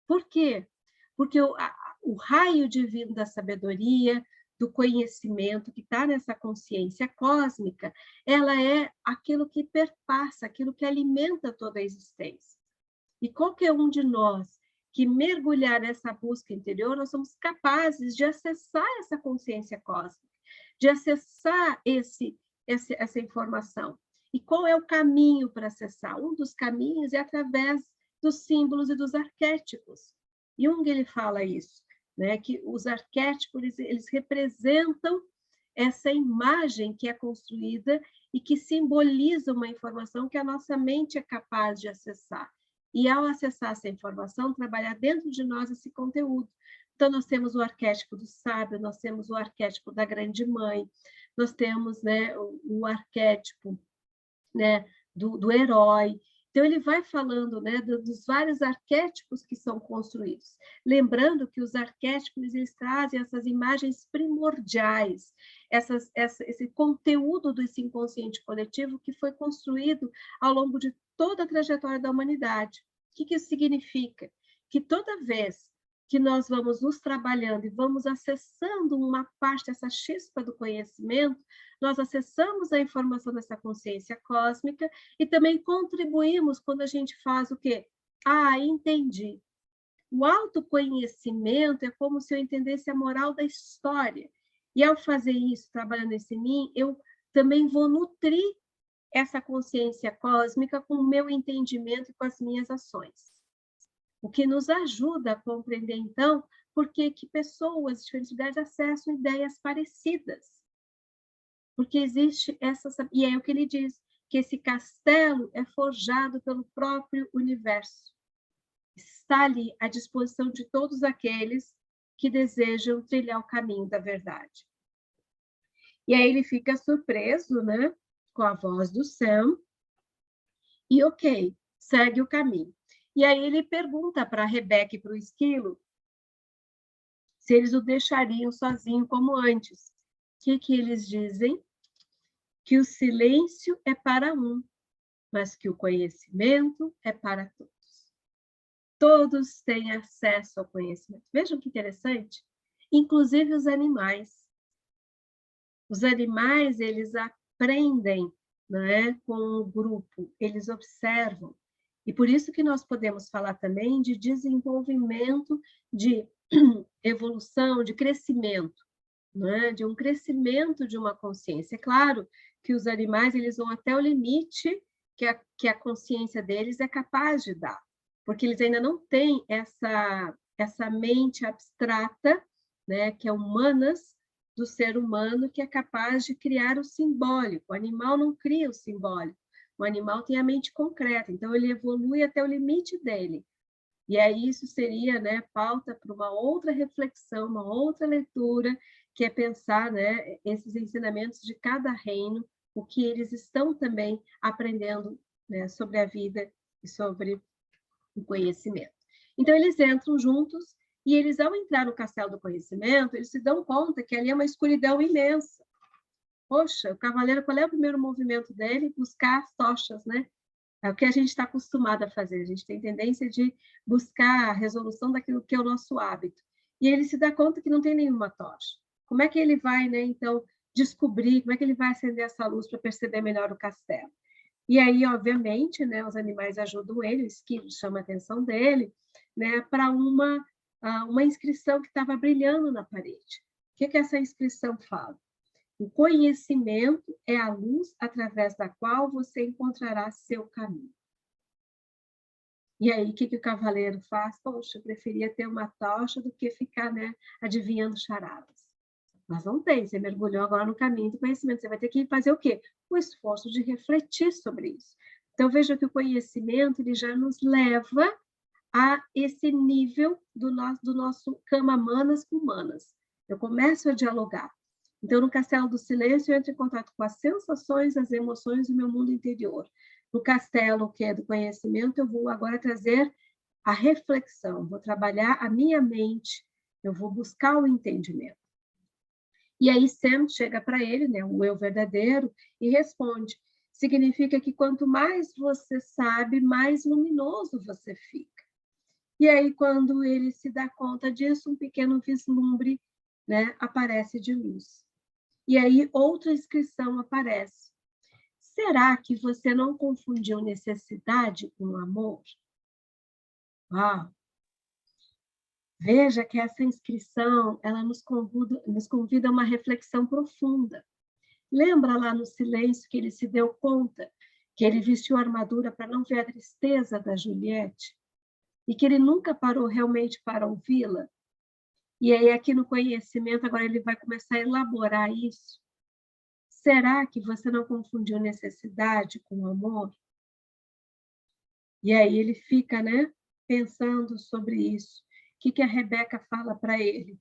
Por quê? Porque o raio divino da sabedoria, do conhecimento que está nessa consciência cósmica, ela é aquilo que perpassa, aquilo que alimenta toda a existência. E qualquer um de nós que mergulhar nessa busca interior, nós somos capazes de acessar essa consciência cósmica, de acessar essa informação. E qual é o caminho para acessar? Um dos caminhos é através dos símbolos e dos arquétipos. Jung ele fala isso, né? Que os arquétipos eles representam essa imagem que é construída e que simboliza uma informação que a nossa mente é capaz de acessar. E ao acessar essa informação, trabalhar dentro de nós esse conteúdo. Então, nós temos o arquétipo do sábio, nós temos o arquétipo da grande mãe, nós temos, né, o arquétipo, né, do herói. Então, ele vai falando, né, dos vários arquétipos que são construídos. Lembrando que os arquétipos eles trazem essas imagens primordiais, esse conteúdo desse inconsciente coletivo que foi construído ao longo de toda a trajetória da humanidade. O que isso significa? Que toda vez que nós vamos nos trabalhando e vamos acessando uma parte dessa chispa do conhecimento, nós acessamos a informação dessa consciência cósmica e também contribuímos quando a gente faz o quê? Ah, entendi. O autoconhecimento é como se eu entendesse a moral da história. E ao fazer isso, trabalhando em mim, eu também vou nutrir essa consciência cósmica com o meu entendimento e com as minhas ações. O que nos ajuda a compreender, então, por que pessoas de diferentes lugares acessam ideias parecidas. Porque existe essa... E é o que ele diz, que esse castelo é forjado pelo próprio universo. Está ali à disposição de todos aqueles que desejam trilhar o caminho da verdade. E aí ele fica surpreso, né, com a voz do Sam, e ok, segue o caminho. E aí ele pergunta para a Rebeca e para o Esquilo se eles o deixariam sozinho como antes. O que eles dizem? Que o silêncio é para um, mas que o conhecimento é para todos. Todos têm acesso ao conhecimento. Vejam que interessante. Inclusive os animais. Os animais, eles aprendem, né, com o grupo, eles observam. E por isso que nós podemos falar também de desenvolvimento, de evolução, de crescimento, né? De um crescimento de uma consciência. É claro que os animais eles vão até o limite que a consciência deles é capaz de dar, porque eles ainda não têm essa mente abstrata, né, que é humanas, do ser humano, que é capaz de criar o simbólico. O animal não cria o simbólico. O animal tem a mente concreta, então ele evolui até o limite dele. E aí isso seria, né, pauta para uma outra reflexão, uma outra leitura, que é pensar, né, esses ensinamentos de cada reino, o que eles estão também aprendendo, né, sobre a vida e sobre o conhecimento. Então, eles entram juntos e eles, ao entrar no castelo do conhecimento, eles se dão conta que ali é uma escuridão imensa. Poxa, o cavaleiro, qual é o primeiro movimento dele? Buscar as tochas, né? É o que a gente está acostumado a fazer. A gente tem tendência de buscar a resolução daquilo que é o nosso hábito. E ele se dá conta que não tem nenhuma tocha. Como é que ele vai, né, então, descobrir, como é que ele vai acender essa luz para perceber melhor o castelo? E aí, obviamente, né, os animais ajudam ele, o esquilo chama a atenção dele, né, para uma inscrição que estava brilhando na parede. O que essa inscrição fala? O conhecimento é a luz através da qual você encontrará seu caminho. E aí, o que o cavaleiro faz? Poxa, eu preferia ter uma tocha do que ficar, né, adivinhando charadas. Mas não tem, você mergulhou agora no caminho do conhecimento, você vai ter que fazer o quê? O esforço de refletir sobre isso. Então, veja que o conhecimento, ele já nos leva a esse nível do nosso cama manas com manas. Eu começo a dialogar. Então, no castelo do silêncio, eu entro em contato com as sensações, as emoções do meu mundo interior. No castelo, que é do conhecimento, eu vou agora trazer a reflexão, vou trabalhar a minha mente, eu vou buscar o entendimento. E aí Sam chega para ele, né, o eu verdadeiro, e responde. Significa que quanto mais você sabe, mais luminoso você fica. E aí, quando ele se dá conta disso, um pequeno vislumbre, né, aparece de luz. E aí, outra inscrição aparece. Será que você não confundiu necessidade com amor? Uau! Veja que essa inscrição, ela nos convida a uma reflexão profunda. Lembra lá no silêncio que ele se deu conta que ele vestiu a armadura para não ver a tristeza da Juliette? E que ele nunca parou realmente para ouvi-la? E aí, aqui no conhecimento, agora ele vai começar a elaborar isso. Será que você não confundiu necessidade com amor? E aí ele fica, né, pensando sobre isso. O que a Rebeca fala para ele?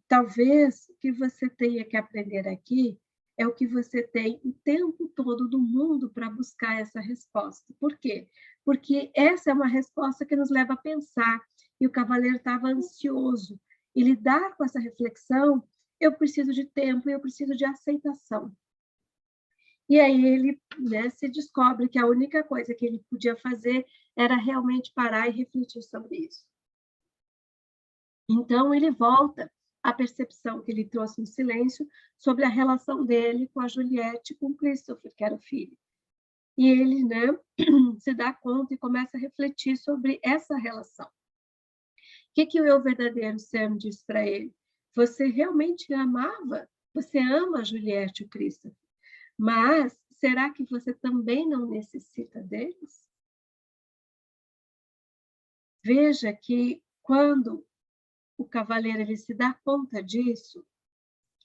Talvez o que você tenha que aprender aqui é o que você tem o tempo todo do mundo para buscar essa resposta. Por quê? Porque essa é uma resposta que nos leva a pensar. E o cavaleiro estava ansioso. E lidar com essa reflexão, eu preciso de tempo, eu preciso de aceitação. E aí ele, né, se descobre que a única coisa que ele podia fazer era realmente parar e refletir sobre isso. Então ele volta à percepção que ele trouxe no silêncio sobre a relação dele com a Juliette e com Christopher, que era o filho. E ele, né, se dá conta e começa a refletir sobre essa relação. O que o eu verdadeiro, Sam, diz para ele? Você realmente amava? Você ama a Juliette e o Christopher? Mas será que você também não necessita deles? Veja que quando o cavaleiro ele se dá conta disso,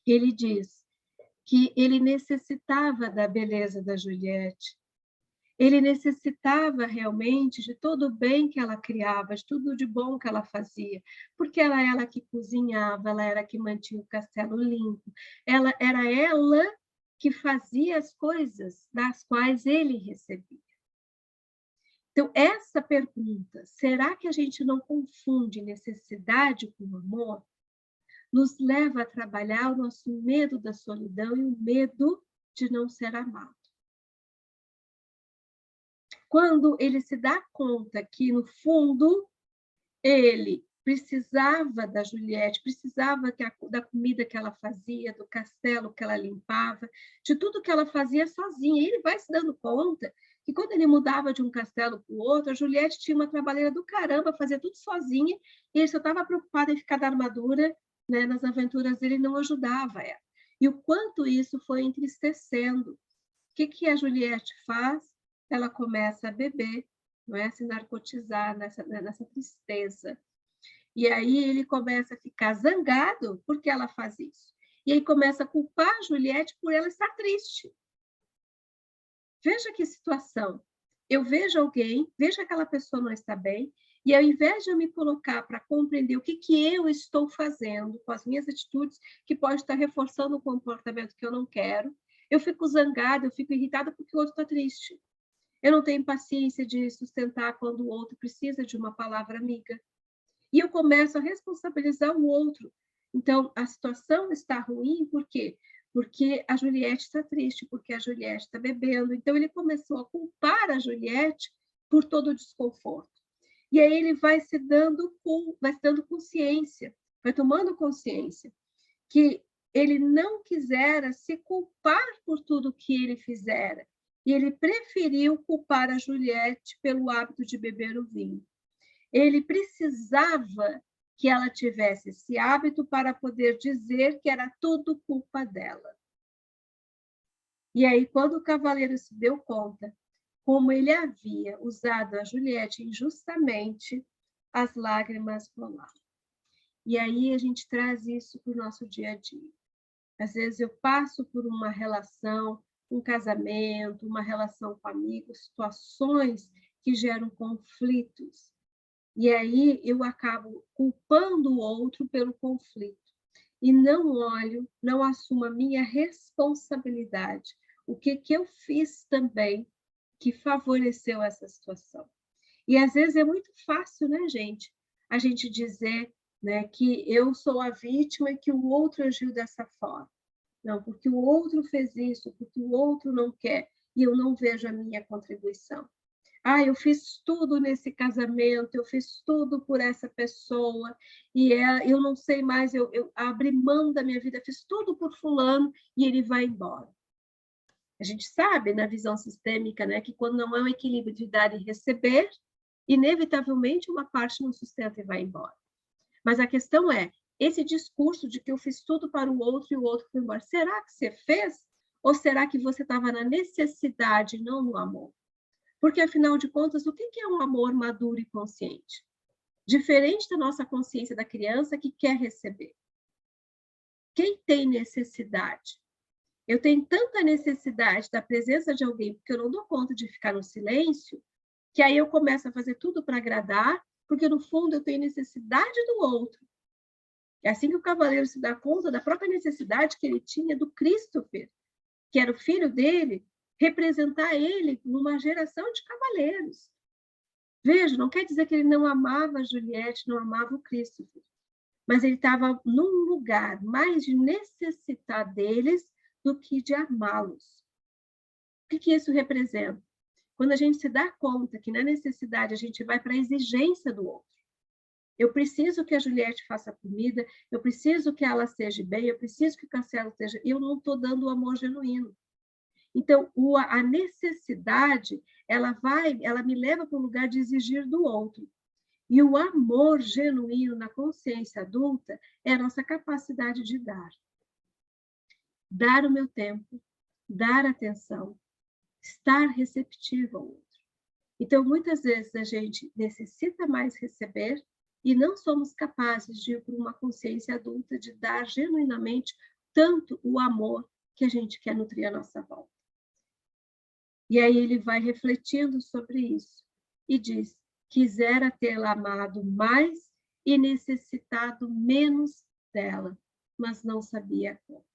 ele diz que ele necessitava da beleza da Juliette, ele necessitava realmente de todo o bem que ela criava, de tudo de bom que ela fazia, porque ela era que cozinhava, ela era que mantinha o castelo limpo, era ela que fazia as coisas das quais ele recebia. Então, essa pergunta, será que a gente não confunde necessidade com amor? Nos leva a trabalhar o nosso medo da solidão e o medo de não ser amado. Quando ele se dá conta que, no fundo, ele precisava da Juliette, precisava da comida que ela fazia, do castelo que ela limpava, de tudo que ela fazia sozinha. E ele vai se dando conta que quando ele mudava de um castelo para o outro, a Juliette tinha uma trabalheira do caramba, fazia tudo sozinha, e ele só estava preocupado em ficar da armadura, né, nas aventuras dele, não ajudava ela. E o quanto isso foi entristecendo. O que a Juliette faz? Ela começa a beber, não é? Se narcotizar nessa tristeza. E aí ele começa a ficar zangado porque ela faz isso. E aí começa a culpar a Juliette por ela estar triste. Veja que situação. Eu vejo alguém, vejo que aquela pessoa não está bem, e ao invés de eu me colocar para compreender o que eu estou fazendo com as minhas atitudes, que pode estar reforçando um comportamento que eu não quero, eu fico zangada, eu fico irritada porque o outro está triste. Eu não tenho paciência de sustentar quando o outro precisa de uma palavra amiga. E eu começo a responsabilizar o outro. Então, a situação está ruim, por quê? Porque a Juliette está triste, porque a Juliette está bebendo. Então, ele começou a culpar a Juliette por todo o desconforto. E aí ele vai se dando consciência, vai tomando consciência que ele não quisera se culpar por tudo que ele fizera. E ele preferiu culpar a Juliette pelo hábito de beber o vinho. Ele precisava que ela tivesse esse hábito para poder dizer que era tudo culpa dela. E aí, quando o cavaleiro se deu conta como ele havia usado a Juliette injustamente, as lágrimas rolaram. E aí a gente traz isso para o nosso dia a dia. Às vezes eu passo por uma relação, um casamento, uma relação com amigos, situações que geram conflitos. E aí eu acabo culpando o outro pelo conflito. E não olho, não assumo a minha responsabilidade. O que eu fiz também que favoreceu essa situação. E às vezes é muito fácil, né, gente? A gente dizer, né, que eu sou a vítima e que o outro agiu dessa forma. Não, porque o outro fez isso, porque o outro não quer, e eu não vejo a minha contribuição. Ah, eu fiz tudo nesse casamento, eu fiz tudo por essa pessoa, e eu não sei mais, eu abri mão da minha vida, fiz tudo por fulano, e ele vai embora. A gente sabe, na visão sistêmica, né, que quando não há um equilíbrio de dar e receber, inevitavelmente uma parte não sustenta e vai embora. Mas a questão é, esse discurso de que eu fiz tudo para o outro e o outro foi embora, será que você fez? Ou será que você estava na necessidade, não no amor? Porque, afinal de contas, o que é um amor maduro e consciente? Diferente da nossa consciência da criança que quer receber. Quem tem necessidade? Eu tenho tanta necessidade da presença de alguém, porque eu não dou conta de ficar no silêncio, que aí eu começo a fazer tudo para agradar, porque, no fundo, eu tenho necessidade do outro. É assim que o cavaleiro se dá conta da própria necessidade que ele tinha do Christopher, que era o filho dele, representar ele numa geração de cavaleiros. Veja, não quer dizer que ele não amava a Juliette, não amava o Christopher, mas ele estava num lugar mais de necessitar deles do que de amá-los. O que isso representa? Quando a gente se dá conta que na necessidade a gente vai para a exigência do outro. Eu preciso que a Juliette faça comida, eu preciso que ela esteja bem, eu preciso que o Cassiano esteja... Eu não estou dando o amor genuíno. Então, a necessidade, ela me leva para o lugar de exigir do outro. E o amor genuíno na consciência adulta é a nossa capacidade de dar. Dar o meu tempo, dar atenção, estar receptivo ao outro. Então, muitas vezes a gente necessita mais receber e não somos capazes de ir para uma consciência adulta de dar genuinamente tanto o amor que a gente quer nutrir a nossa volta. E aí ele vai refletindo sobre isso e diz: quisera tê-la amado mais e necessitado menos dela, mas não sabia como.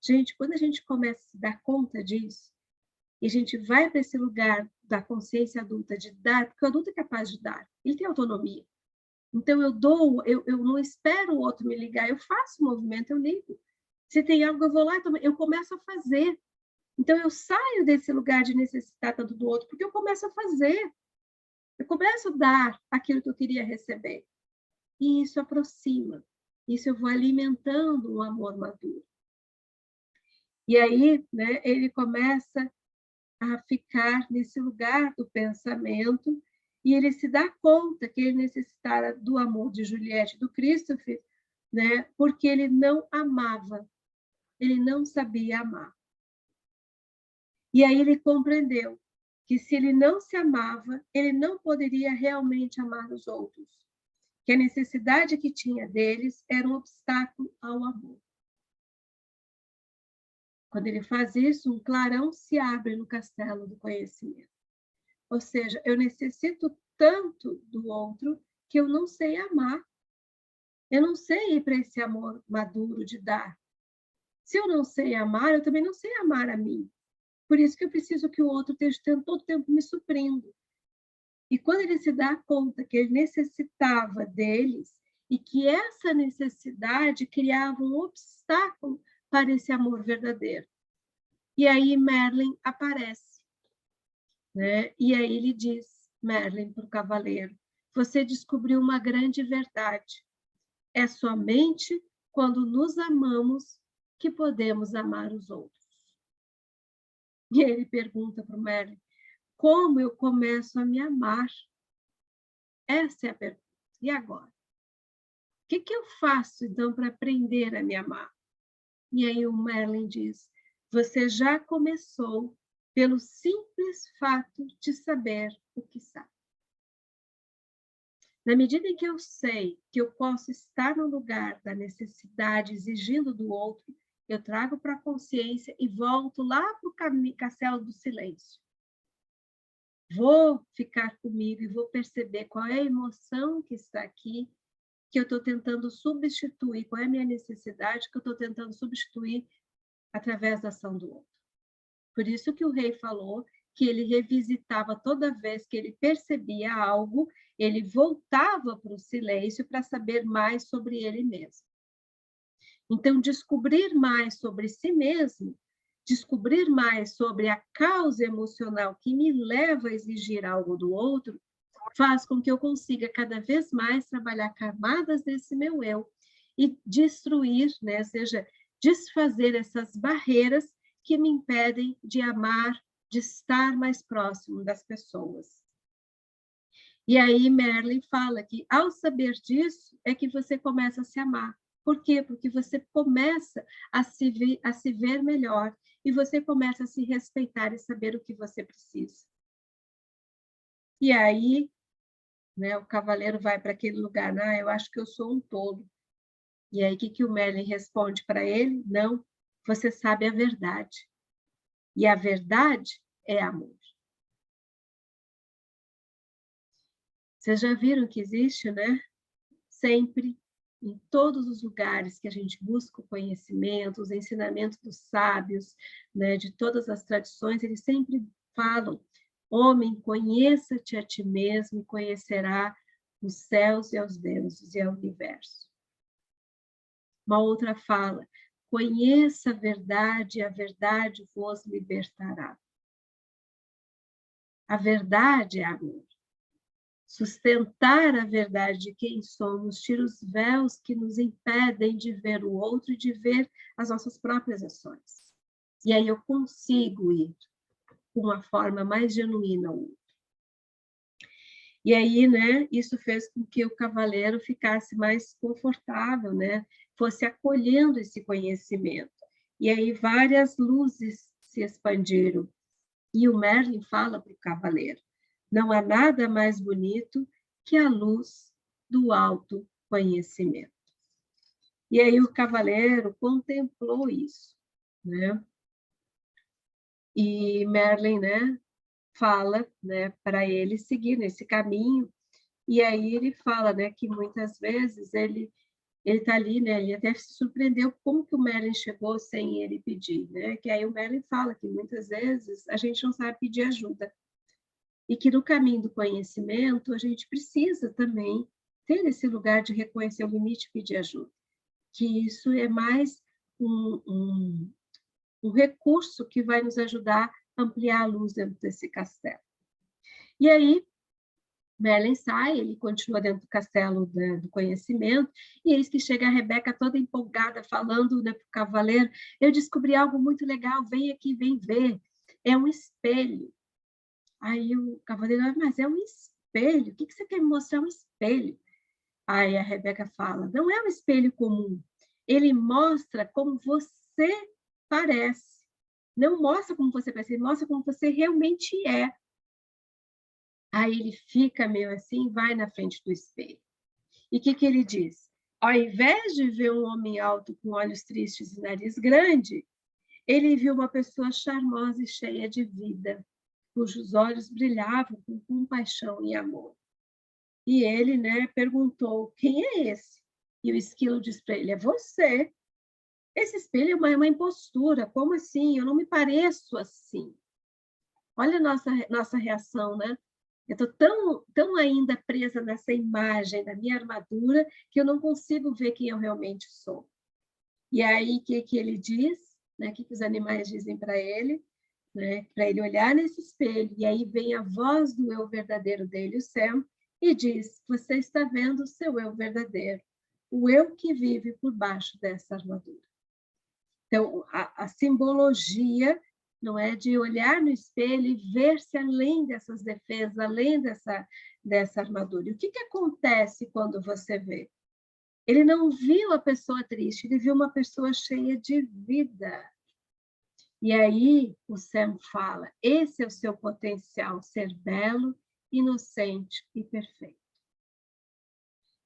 Gente, quando a gente começa a se dar conta disso, e a gente vai para esse lugar da consciência adulta de dar, porque o adulto é capaz de dar, ele tem autonomia. Então eu dou, eu não espero o outro me ligar, eu faço o movimento, eu ligo. Se tem algo, eu vou lá, eu começo a fazer. Então, eu saio desse lugar de necessitar tanto do outro, porque eu começo a fazer. Eu começo a dar aquilo que eu queria receber. E isso aproxima. Isso eu vou alimentando um amor maduro. E aí, né, ele começa a ficar nesse lugar do pensamento e ele se dá conta que ele necessitava do amor de Juliette, do Christopher, né, porque ele não amava. Ele não sabia amar. E aí ele compreendeu que se ele não se amava, ele não poderia realmente amar os outros, que a necessidade que tinha deles era um obstáculo ao amor. Quando ele faz isso, um clarão se abre no castelo do conhecimento. Ou seja, eu necessito tanto do outro que eu não sei amar. Eu não sei ir para esse amor maduro de dar. Se eu não sei amar, eu também não sei amar a mim. Por isso que eu preciso que o outro esteja todo o tempo me suprindo. E quando ele se dá conta que ele necessitava deles e que essa necessidade criava um obstáculo para esse amor verdadeiro. E aí Merlin aparece, né? E aí ele diz, Merlin, para o cavaleiro, você descobriu uma grande verdade. É somente quando nos amamos que podemos amar os outros. E ele pergunta para o Merlin, como eu começo a me amar? Essa é a pergunta. E agora? O que eu faço, então, para aprender a me amar? E aí o Merlin diz, você já começou pelo simples fato de saber o que sabe. Na medida em que eu sei que eu posso estar no lugar da necessidade, exigindo do outro, eu trago para a consciência e volto lá para o castelo do silêncio. Vou ficar comigo e vou perceber qual é a emoção que está aqui, que eu estou tentando substituir, qual é a minha necessidade que eu estou tentando substituir através da ação do outro. Por isso que o rei falou que ele revisitava toda vez que ele percebia algo, ele voltava para o silêncio para saber mais sobre ele mesmo. Então, descobrir mais sobre si mesmo, descobrir mais sobre a causa emocional que me leva a exigir algo do outro, faz com que eu consiga cada vez mais trabalhar camadas desse meu eu e destruir, né, ou seja, desfazer essas barreiras que me impedem de amar, de estar mais próximo das pessoas. E aí Merlin fala que, ao saber disso, é que você começa a se amar. Por quê? Porque você começa a se ver melhor e você começa a se respeitar e saber o que você precisa. E aí, né, o cavaleiro vai para aquele lugar, eu acho que eu sou um tolo. E aí, o que o Merlin responde para ele? Não, você sabe a verdade. E a verdade é amor. Vocês já viram que existe, né? Sempre, em todos os lugares que a gente busca o conhecimento, os ensinamentos dos sábios, né, de todas as tradições, eles sempre falam: homem, conheça-te a ti mesmo e conhecerá os céus e os deuses e o universo. Uma outra fala: conheça a verdade e a verdade vos libertará. A verdade é amor. Sustentar a verdade de quem somos tira os véus que nos impedem de ver o outro e de ver as nossas próprias ações. E aí eu consigo ir com uma forma mais genuína ao outro. E aí, né, isso fez com que o cavaleiro ficasse mais confortável, né, fosse acolhendo esse conhecimento. E aí várias luzes se expandiram. E o Merlin fala para o cavaleiro: não há nada mais bonito que a luz do autoconhecimento. E aí o cavaleiro contemplou isso, né? E Merlin, né, fala, né, para ele seguir nesse caminho. E aí ele fala, né, que muitas vezes ele está ali, né, ele até se surpreendeu como que o Merlin chegou sem ele pedir, né? Que aí o Merlin fala que muitas vezes a gente não sabe pedir ajuda. E que no caminho do conhecimento, a gente precisa também ter esse lugar de reconhecer o limite e pedir ajuda. Que isso é mais um recurso que vai nos ajudar a ampliar a luz dentro desse castelo. E aí, Merlin sai, ele continua dentro do castelo do conhecimento, e eis que chega a Rebeca toda empolgada, falando, né, para o cavaleiro: eu descobri algo muito legal, vem aqui, vem ver. É um espelho. Aí o cavaleiro: mas é um espelho, o que você quer me mostrar? Um espelho. Aí a Rebeca fala: não é um espelho comum, ele mostra como você parece. Não mostra como você parece, ele mostra como você realmente é. Aí ele fica meio assim, vai na frente do espelho. E o que ele diz? Ao invés de ver um homem alto com olhos tristes e nariz grande, ele viu uma pessoa charmosa e cheia de vida, cujos olhos brilhavam com compaixão e amor. E ele, né, perguntou: quem é esse? E o esquilo disse para ele: é você. Esse espelho é uma impostura. Como assim? Eu não me pareço assim. Olha a nossa reação, né? Eu estou tão ainda presa nessa imagem da minha armadura que eu não consigo ver quem eu realmente sou. E aí, o que ele diz? Né? O que os animais dizem para ele? Né? Para ele olhar nesse espelho. E aí vem a voz do eu verdadeiro dele, o Sam, e diz: você está vendo o seu eu verdadeiro, o eu que vive por baixo dessa armadura. Então, a simbologia não é de olhar no espelho e ver-se além dessas defesas, além dessa armadura. E o que acontece quando você vê? Ele não viu a pessoa triste, ele viu uma pessoa cheia de vida. E aí o Sam fala, esse é o seu potencial, ser belo, inocente e perfeito.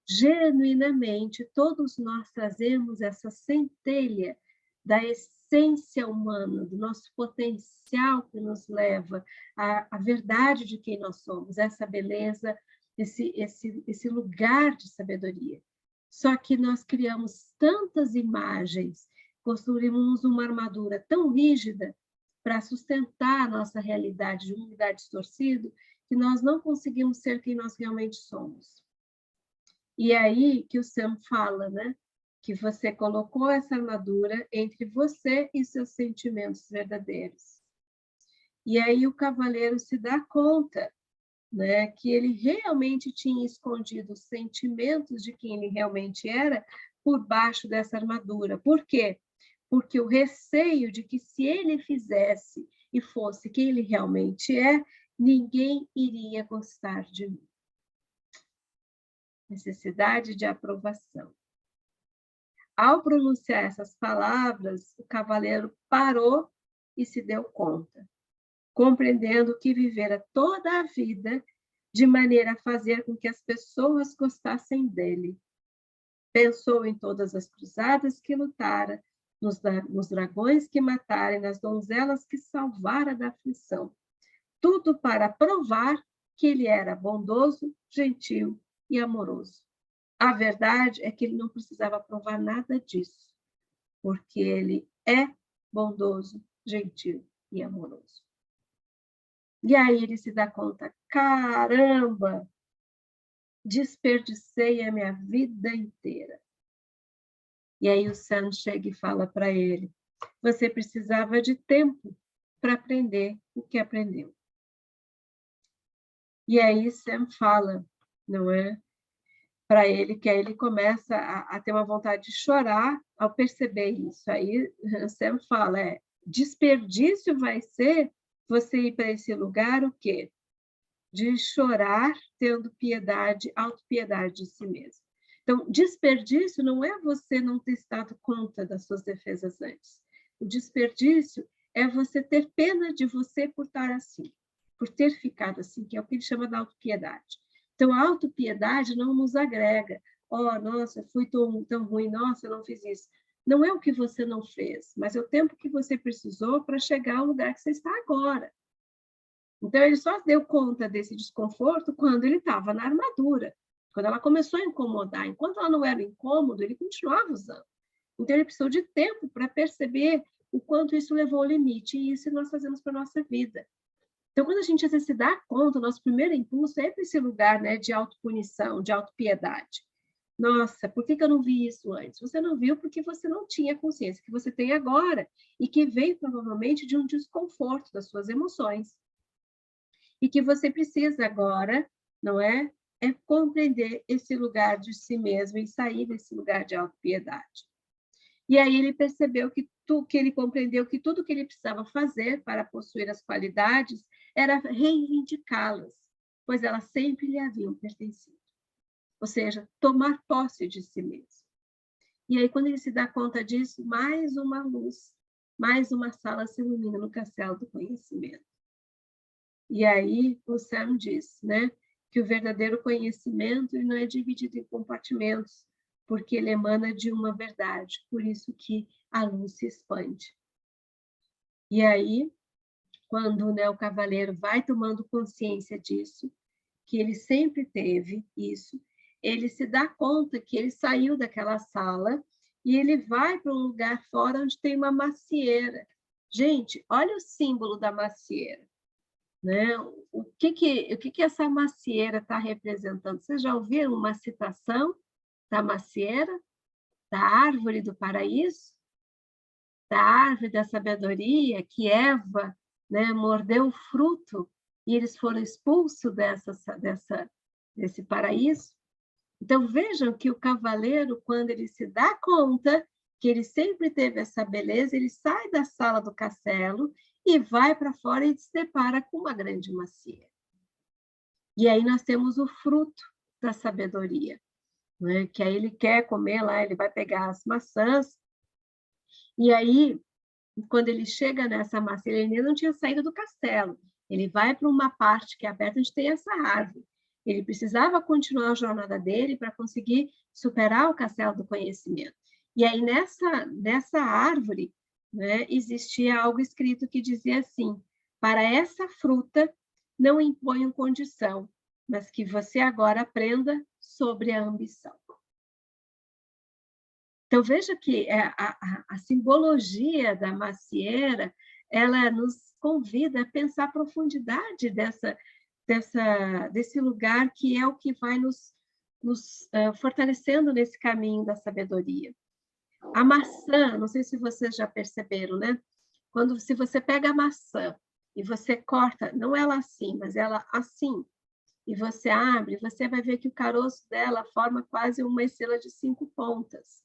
Genuinamente, todos nós trazemos essa centelha da essência humana, do nosso potencial que nos leva à verdade de quem nós somos, essa beleza, esse lugar de sabedoria. Só que nós criamos tantas imagens, construímos uma armadura tão rígida para sustentar a nossa realidade de um lugar distorcido, que nós não conseguimos ser quem nós realmente somos. E é aí que o Sam fala, né? Que você colocou essa armadura entre você e seus sentimentos verdadeiros. E aí o cavaleiro se dá conta, né, que ele realmente tinha escondido os sentimentos de quem ele realmente era por baixo dessa armadura. Por quê? Porque o receio de que se ele fizesse e fosse quem ele realmente é, ninguém iria gostar de mim. Necessidade de aprovação. Ao pronunciar essas palavras, o cavaleiro parou e se deu conta, compreendendo que vivera toda a vida de maneira a fazer com que as pessoas gostassem dele. Pensou em todas as cruzadas que lutara, nos dragões que matara e nas donzelas que salvara da aflição. Tudo para provar que ele era bondoso, gentil e amoroso. A verdade é que ele não precisava provar nada disso, porque ele é bondoso, gentil e amoroso. E aí ele se dá conta, caramba, desperdicei a minha vida inteira. E aí o Sam chega e fala para ele, você precisava de tempo para aprender o que aprendeu. E aí Sam fala, não é? Para ele, que aí ele começa a ter uma vontade de chorar ao perceber isso. Aí Sam fala, desperdício vai ser você ir para esse lugar o quê? De chorar tendo piedade, autopiedade de si mesmo. Então, desperdício não é você não ter estado conta das suas defesas antes. O desperdício é você ter pena de você por estar assim, por ter ficado assim, que é o que ele chama de autopiedade. Então, a autopiedade não nos agrega. Oh, nossa, fui tão ruim, nossa, eu não fiz isso. Não é o que você não fez, mas é o tempo que você precisou para chegar ao lugar que você está agora. Então, ele só deu conta desse desconforto quando ele estava na armadura, quando ela começou a incomodar. Enquanto ela não era incômodo, ele continuava usando. Então, ele precisou de tempo para perceber o quanto isso levou ao limite, e isso nós fazemos para a nossa vida. Então, quando a gente às vezes se dá conta, o nosso primeiro impulso é para esse lugar, né, de autopunição, de autopiedade. Nossa, por que eu não vi isso antes? Você não viu porque você não tinha consciência que você tem agora e que veio provavelmente de um desconforto das suas emoções. E que você precisa agora, não é? É compreender esse lugar de si mesmo e sair desse lugar de autopiedade. E aí ele percebeu que ele compreendeu que tudo que ele precisava fazer para possuir as qualidades era reivindicá-las, pois elas sempre lhe haviam pertencido. Ou seja, tomar posse de si mesmo. E aí, quando ele se dá conta disso, mais uma luz, mais uma sala se ilumina no castelo do conhecimento. E aí o Sam diz, né, que o verdadeiro conhecimento não é dividido em compartimentos, porque ele emana de uma verdade, por isso que a luz se expande. E aí, quando, né, o cavaleiro vai tomando consciência disso, que ele sempre teve isso, ele se dá conta que ele saiu daquela sala e ele vai para um lugar fora onde tem uma macieira. Gente, olha o símbolo da macieira. Né? O que essa macieira está representando? Vocês já ouviram uma citação da macieira? Da árvore do paraíso? Da árvore da sabedoria, que Eva, né, mordeu o fruto e eles foram expulsos desse paraíso? Então, vejam que o cavaleiro, quando ele se dá conta que ele sempre teve essa beleza, ele sai da sala do castelo e vai para fora e se depara com uma grande macieira. E aí nós temos o fruto da sabedoria, né? Que aí ele quer comer lá, ele vai pegar as maçãs, e aí quando ele chega nessa macieira, ele ainda não tinha saído do castelo. Ele vai para uma parte que é aberta, onde tem essa árvore. Ele precisava continuar a jornada dele para conseguir superar o castelo do conhecimento. E aí, nessa árvore, né, existia algo escrito que dizia assim: para essa fruta não imponho condição, mas que você agora aprenda sobre a ambição. Então, veja que a simbologia da macieira, ela nos convida a pensar a profundidade desse lugar que é o que vai nos fortalecendo nesse caminho da sabedoria. A maçã, não sei se vocês já perceberam, né? Se você pega a maçã e você corta, não ela assim, mas ela assim, e você abre, você vai ver que o caroço dela forma quase uma estrela de 5 pontas.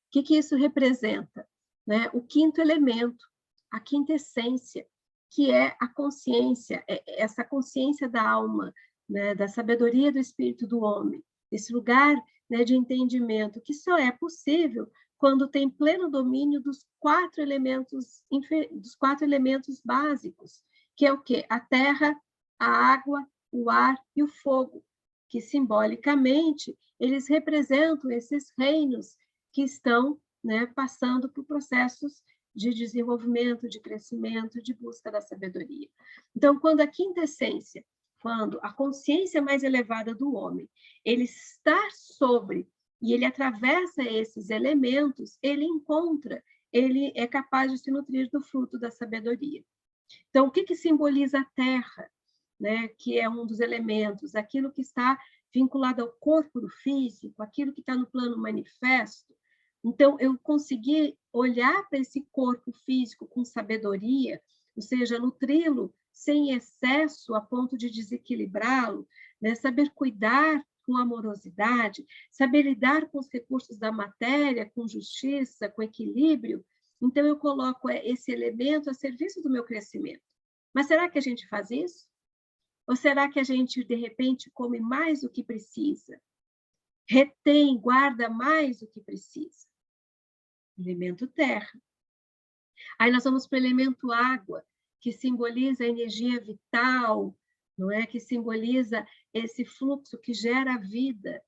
O que isso representa? Né? O quinto elemento, a quinta essência, que é a consciência, essa consciência da alma, né? Da sabedoria do espírito do homem, esse lugar, né, de entendimento, que só é possível quando tem pleno domínio dos 4 elementos básicos, que é o quê? A terra, a água, o ar e o fogo, que simbolicamente eles representam esses reinos que estão, né, passando por processos de desenvolvimento, de crescimento, de busca da sabedoria. Então, quando a quinta essência, quando a consciência mais elevada do homem, ele está sobre e ele atravessa esses elementos, ele é capaz de se nutrir do fruto da sabedoria. Então, o que simboliza a terra, né, que é um dos elementos, aquilo que está vinculado ao corpo do físico, aquilo que está no plano manifesto? Então, eu consegui olhar para esse corpo físico com sabedoria, ou seja, nutri-lo sem excesso a ponto de desequilibrá-lo, né? Saber cuidar com amorosidade, saber lidar com os recursos da matéria, com justiça, com equilíbrio. Então, eu coloco esse elemento a serviço do meu crescimento. Mas será que a gente faz isso? Ou será que a gente, de repente, come mais do que precisa? Retém, guarda mais do que precisa? Elemento terra. Aí nós vamos para o elemento água, que simboliza a energia vital, não é? Que simboliza esse fluxo que gera a vida.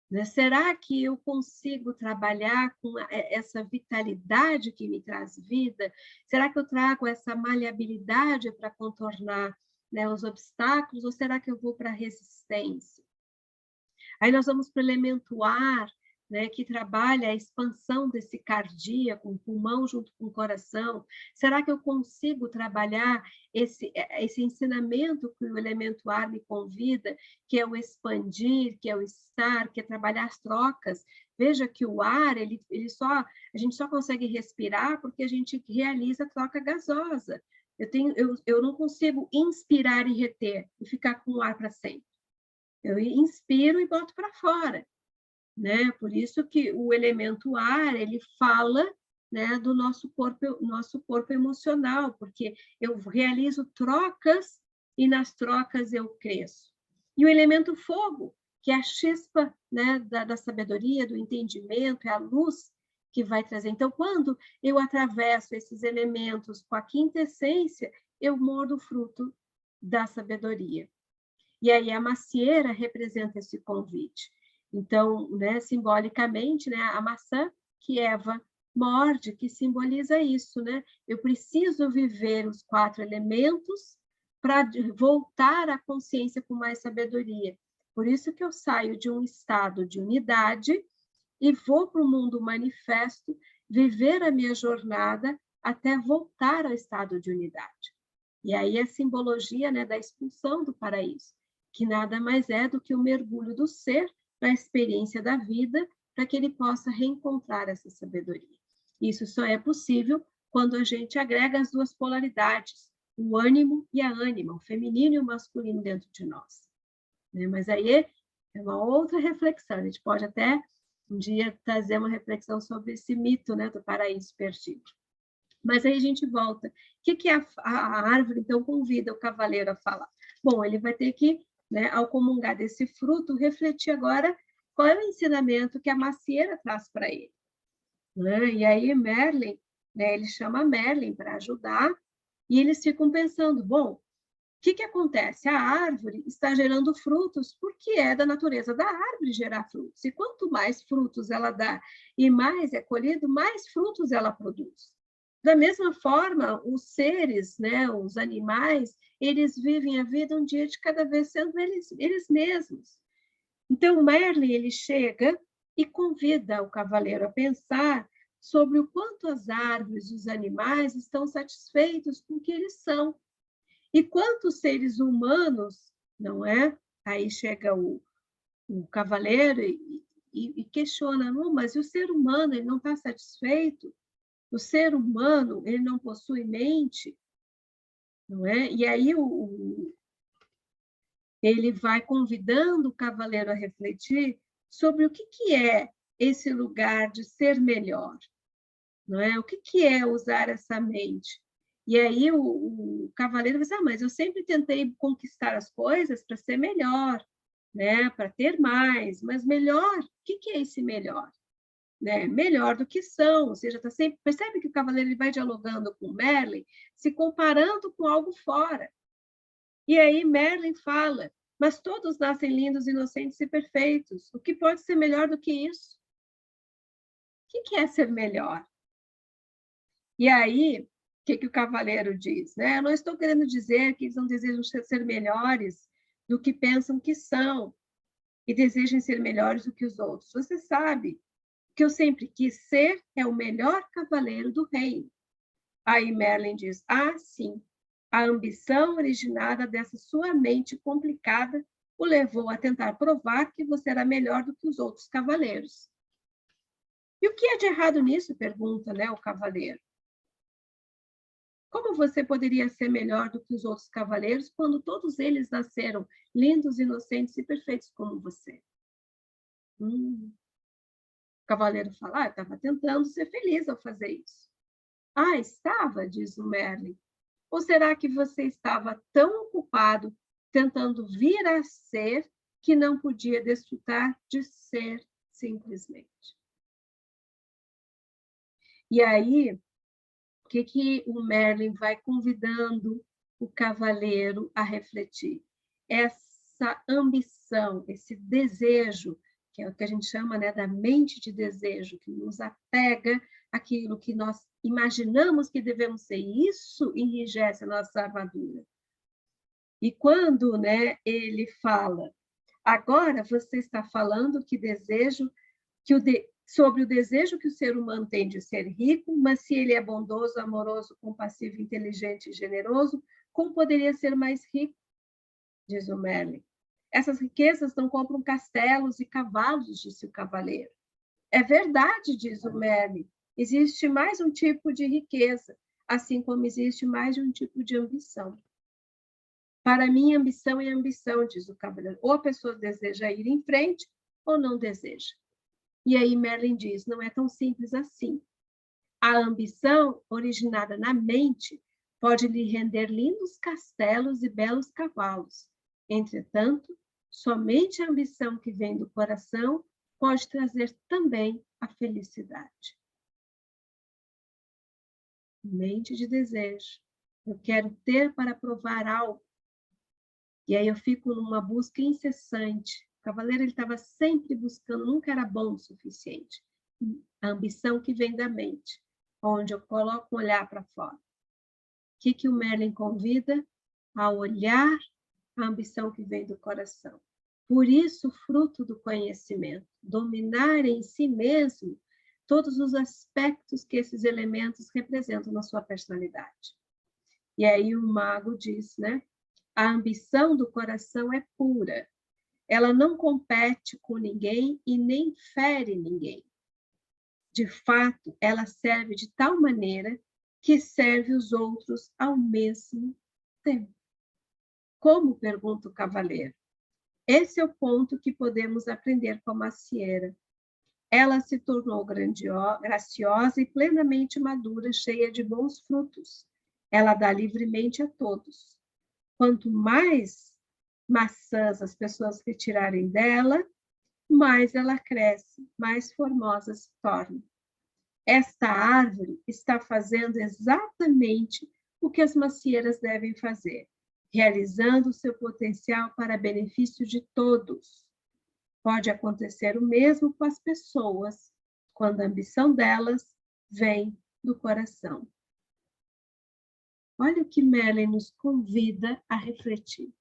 Né? Será que eu consigo trabalhar com essa vitalidade que me traz vida? Será que eu trago essa maleabilidade para contornar, né, os obstáculos? Ou será que eu vou para a resistência? Aí nós vamos para o elemento ar, né, que trabalha a expansão desse cardíaco, o pulmão junto com o coração. Será que eu consigo trabalhar esse ensinamento que o elemento ar me convida, que é o expandir, que é o estar, que é trabalhar as trocas? Veja que o ar, a gente só consegue respirar porque a gente realiza a troca gasosa. Eu não consigo inspirar e reter e ficar com o ar para sempre. Eu inspiro e boto para fora. Né? Por isso que o elemento ar, ele fala, né, do nosso corpo emocional, porque eu realizo trocas e nas trocas eu cresço. E o elemento fogo, que é a chispa, né, da sabedoria, do entendimento, é a luz que vai trazer. Então, quando eu atravesso esses elementos com a quinta essência, eu mordo o fruto da sabedoria. E aí a macieira representa esse convite. Então, né, simbolicamente, né, a maçã que Eva morde, que simboliza isso, né? Eu preciso viver os 4 elementos para voltar à consciência com mais sabedoria. Por isso que eu saio de um estado de unidade e vou para o mundo manifesto, viver a minha jornada até voltar ao estado de unidade. E aí a simbologia, né, da expulsão do paraíso, que nada mais é do que o mergulho do ser na experiência da vida, para que ele possa reencontrar essa sabedoria. Isso só é possível quando a gente agrega as 2 polaridades, o ânimo e a ânima, o feminino e o masculino dentro de nós. Mas aí é uma outra reflexão, a gente pode até um dia trazer uma reflexão sobre esse mito, né, do paraíso perdido. Mas aí a gente volta. O que a árvore, então, convida o cavaleiro a falar? Bom, ele vai ter que, né, ao comungar desse fruto, refletir agora qual é o ensinamento que a macieira traz para ele. Né? E aí Merlin né? Ele chama Merlin para ajudar, e eles ficam pensando, bom, o que acontece? A árvore está gerando frutos porque é da natureza da árvore gerar frutos. E quanto mais frutos ela dá e mais é colhido, mais frutos ela produz. Da mesma forma, os seres, né, os animais, eles vivem a vida um dia de cada vez sendo eles mesmos. Então, Merlin ele chega e convida o cavaleiro a pensar sobre o quanto as árvores e os animais estão satisfeitos com o que eles são. E quantos seres humanos, não é? Aí chega o cavaleiro e questiona, não, mas o ser humano ele não está satisfeito? O ser humano ele não possui mente? Não é? E aí ele vai convidando o cavaleiro a refletir sobre o que é esse lugar de ser melhor, não é? O que é usar essa mente? E aí o cavaleiro vai dizer, mas eu sempre tentei conquistar as coisas para ser melhor, né? Para ter mais, mas melhor, o que é esse melhor? Né? Melhor do que são, ou seja, tá sempre, percebe que o cavaleiro ele vai dialogando com Merlin, se comparando com algo fora. E aí Merlin fala, mas todos nascem lindos, inocentes e perfeitos. O que pode ser melhor do que isso? O que é ser melhor? E aí, o que o cavaleiro diz? Né? Eu não estou querendo dizer que eles não desejam ser melhores do que pensam que são e desejam ser melhores do que os outros. Você sabe que eu sempre quis ser o melhor cavaleiro do reino. Aí Merlin diz, sim, a ambição originada dessa sua mente complicada o levou a tentar provar que você era melhor do que os outros cavaleiros. E o que é de errado nisso? Pergunta, né, o cavaleiro. Como você poderia ser melhor do que os outros cavaleiros quando todos eles nasceram lindos, inocentes e perfeitos como você? O cavaleiro fala, eu estava tentando ser feliz ao fazer isso. Estava, diz o Merlin. Ou será que você estava tão ocupado tentando vir a ser que não podia desfrutar de ser simplesmente? E aí, o que o Merlin vai convidando o cavaleiro a refletir? Essa ambição, esse desejo, que é o que a gente chama, né, da mente de desejo, que nos apega àquilo que nós imaginamos que devemos ser. Isso enrijece a nossa armadura. E quando, né, ele fala, agora você está falando que desejo, sobre o desejo que o ser humano tem de ser rico, mas se ele é bondoso, amoroso, compassivo, inteligente e generoso, como poderia ser mais rico? Diz o Merlin. Essas riquezas não compram castelos e cavalos, disse o cavaleiro. É verdade, diz o Merlin. Existe mais um tipo de riqueza, assim como existe mais de um tipo de ambição. Para mim, ambição é ambição, diz o cavaleiro. Ou a pessoa deseja ir em frente, ou não deseja. E aí Merlin diz, não é tão simples assim. A ambição, originada na mente, pode lhe render lindos castelos e belos cavalos. Entretanto, somente a ambição que vem do coração pode trazer também a felicidade. Mente de desejo. Eu quero ter para provar algo. E aí eu fico numa busca incessante. O cavaleiro ele estava sempre buscando, nunca era bom o suficiente. A ambição que vem da mente, onde eu coloco um olhar para fora. O que o Merlin convida? A olhar a ambição que vem do coração. Por isso, fruto do conhecimento, dominar em si mesmo todos os aspectos que esses elementos representam na sua personalidade. E aí o mago diz, né? A ambição do coração é pura. Ela não compete com ninguém e nem fere ninguém. De fato, ela serve de tal maneira que serve os outros ao mesmo tempo. Como? Pergunta o cavaleiro. Esse é o ponto que podemos aprender com a macieira. Ela se tornou graciosa e plenamente madura, cheia de bons frutos. Ela dá livremente a todos. Quanto mais maçãs as pessoas retirarem dela, mais ela cresce, mais formosa se torna. Esta árvore está fazendo exatamente o que as macieiras devem fazer, realizando o seu potencial para benefício de todos. Pode acontecer o mesmo com as pessoas, quando a ambição delas vem do coração. Olha o que Merlin nos convida a refletir.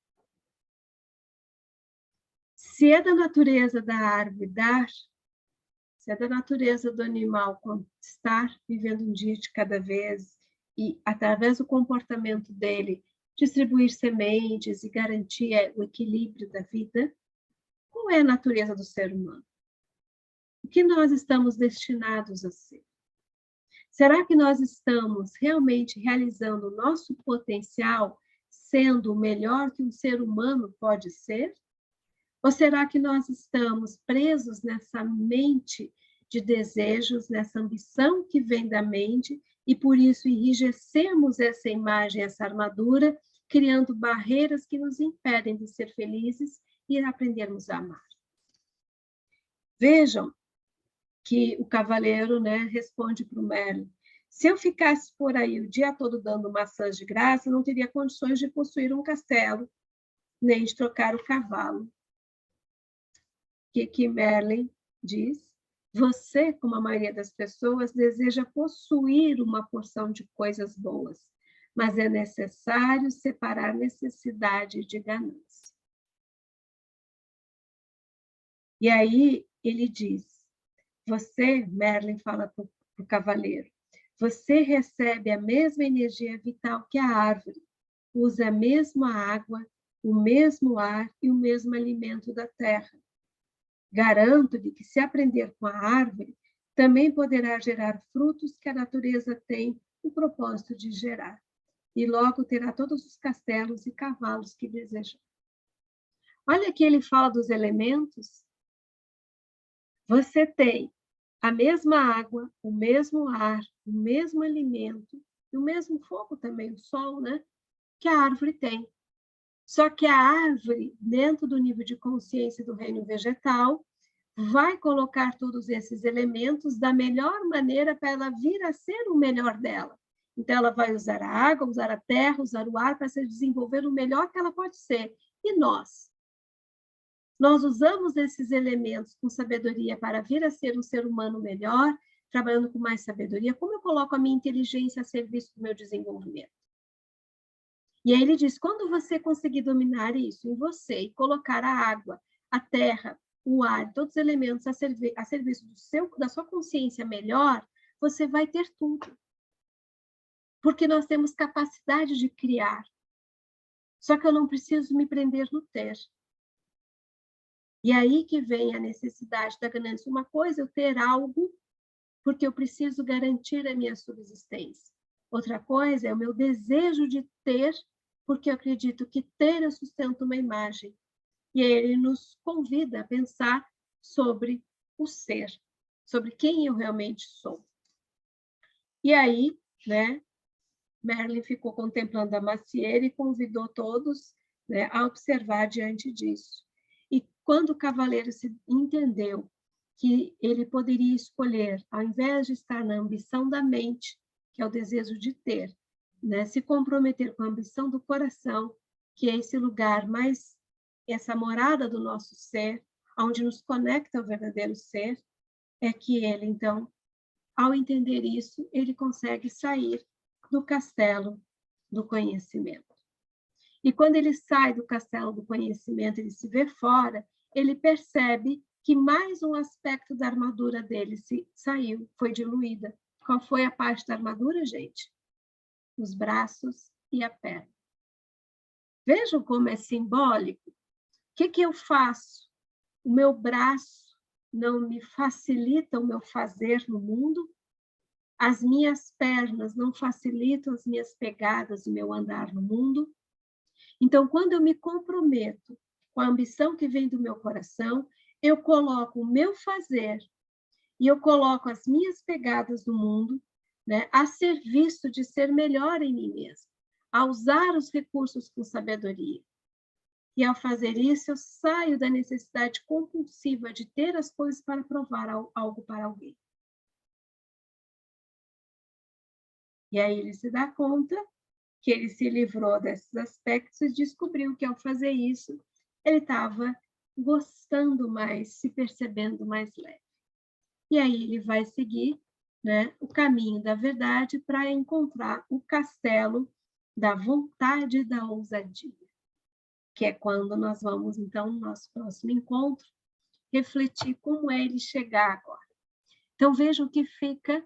Se é da natureza da árvore dar, se é da natureza do animal estar vivendo um dia de cada vez e, através do comportamento dele, distribuir sementes e garantir o equilíbrio da vida, qual é a natureza do ser humano? O que nós estamos destinados a ser? Será que nós estamos realmente realizando o nosso potencial, sendo o melhor que um ser humano pode ser? Ou será que nós estamos presos nessa mente de desejos, nessa ambição que vem da mente, e por isso enrijecemos essa imagem, essa armadura, criando barreiras que nos impedem de ser felizes e aprendermos a amar? Vejam que o cavaleiro, né, responde para o Merlin: se eu ficasse por aí o dia todo dando maçãs de graça, não teria condições de possuir um castelo, nem de trocar o cavalo. O que Merlin diz? Você, como a maioria das pessoas, deseja possuir uma porção de coisas boas, mas é necessário separar necessidade de ganância. E aí ele diz, você, Merlin fala para o cavaleiro, você recebe a mesma energia vital que a árvore, usa a mesma água, o mesmo ar e o mesmo alimento da terra. Garanto-lhe que, se aprender com a árvore, também poderá gerar frutos que a natureza tem o propósito de gerar, e logo terá todos os castelos e cavalos que deseja. Olha que ele fala dos elementos. Você tem a mesma água, o mesmo ar, o mesmo alimento, e o mesmo fogo também, o sol, né? Que a árvore tem. Só que a árvore, dentro do nível de consciência do reino vegetal, vai colocar todos esses elementos da melhor maneira para ela vir a ser o melhor dela. Então, ela vai usar a água, usar a terra, usar o ar para se desenvolver o melhor que ela pode ser. E nós? Nós usamos esses elementos com sabedoria para vir a ser um ser humano melhor, trabalhando com mais sabedoria. Como eu coloco a minha inteligência a serviço do meu desenvolvimento? E aí ele diz, quando você conseguir dominar isso em você e colocar a água, a terra, o ar, todos os elementos a serviço da sua consciência melhor, você vai ter tudo. Porque nós temos capacidade de criar. Só que eu não preciso me prender no ter. E aí que vem a necessidade da ganância. Uma coisa é eu ter algo porque eu preciso garantir a minha subsistência. Outra coisa é o meu desejo de ter, porque eu acredito que ter eu sustento uma imagem. E aí ele nos convida a pensar sobre o ser, sobre quem eu realmente sou. E aí, né, Merlin ficou contemplando a macieira e convidou todos, né, a observar diante disso. E quando o cavaleiro se entendeu que ele poderia escolher, ao invés de estar na ambição da mente, que é o desejo de ter, né, se comprometer com a ambição do coração, que é esse lugar mais, essa morada do nosso ser, onde nos conecta ao verdadeiro ser, é que ele, então, ao entender isso, ele consegue sair do castelo do conhecimento. E quando ele sai do castelo do conhecimento, ele se vê fora, ele percebe que mais um aspecto da armadura dele saiu, foi diluída. Qual foi a parte da armadura, gente? Os braços e a perna. Vejam como é simbólico. O que eu faço? O meu braço não me facilita o meu fazer no mundo? As minhas pernas não facilitam as minhas pegadas, o meu andar no mundo? Então, quando eu me comprometo com a ambição que vem do meu coração, eu coloco o meu fazer e eu coloco as minhas pegadas no mundo, né, a serviço de ser melhor em mim mesmo, a usar os recursos com sabedoria. E ao fazer isso, eu saio da necessidade compulsiva de ter as coisas para provar algo para alguém. E aí ele se dá conta que ele se livrou desses aspectos e descobriu que, ao fazer isso, ele estava gostando mais, se percebendo mais leve. E aí ele vai seguir, né, o caminho da verdade para encontrar o castelo da vontade e da ousadia, que é quando nós vamos, então, no nosso próximo encontro, refletir como é ele chegar agora. Então, vejam o que fica,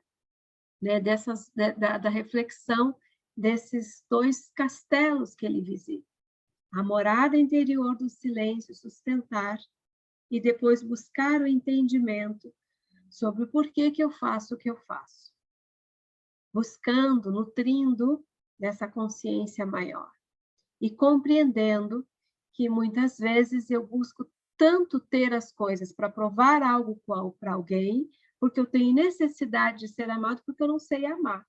né, da reflexão desses dois castelos que ele visita. A morada interior do silêncio sustentar e depois buscar o entendimento sobre o porquê que eu faço o que eu faço. Buscando, nutrindo dessa consciência maior. E compreendendo que muitas vezes eu busco tanto ter as coisas para provar algo para alguém, porque eu tenho necessidade de ser amado, porque eu não sei amar.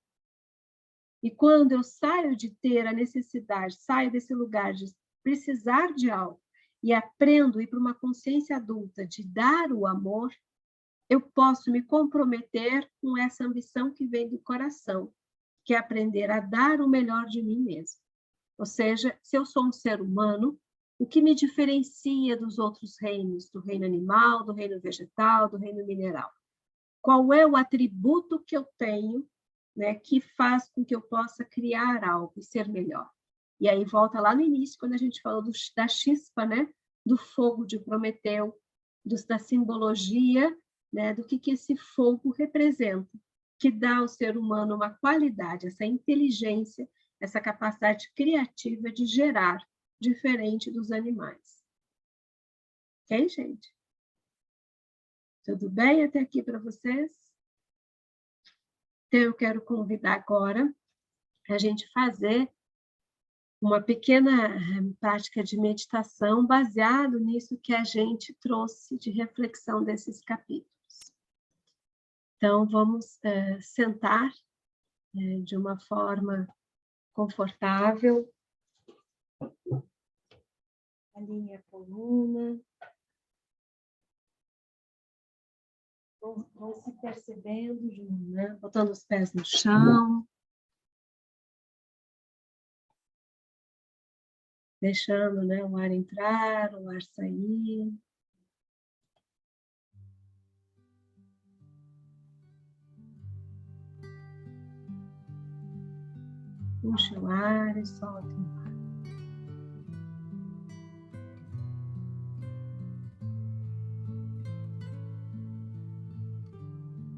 E quando eu saio de ter a necessidade, saio desse lugar de precisar de algo e aprendo a ir para uma consciência adulta de dar o amor, eu posso me comprometer com essa ambição que vem do coração, que é aprender a dar o melhor de mim mesmo. Ou seja, se eu sou um ser humano, o que me diferencia dos outros reinos, do reino animal, do reino vegetal, do reino mineral? Qual é o atributo que eu tenho, né, que faz com que eu possa criar algo e ser melhor? E aí volta lá no início, quando a gente falou da chispa, né, do fogo de Prometeu, da simbologia, né, do que esse fogo representa, que dá ao ser humano uma qualidade, essa inteligência, essa capacidade criativa de gerar, diferente dos animais. Ok, gente? Tudo bem até aqui para vocês? Então, eu quero convidar agora a gente fazer uma pequena prática de meditação baseado nisso que a gente trouxe de reflexão desses capítulos. Então, vamos sentar de uma forma confortável. Alinhe a coluna. Vão se percebendo, né? Botando os pés no chão. Deixando, né, o ar entrar, o ar sair. Puxa o ar e solta o ar.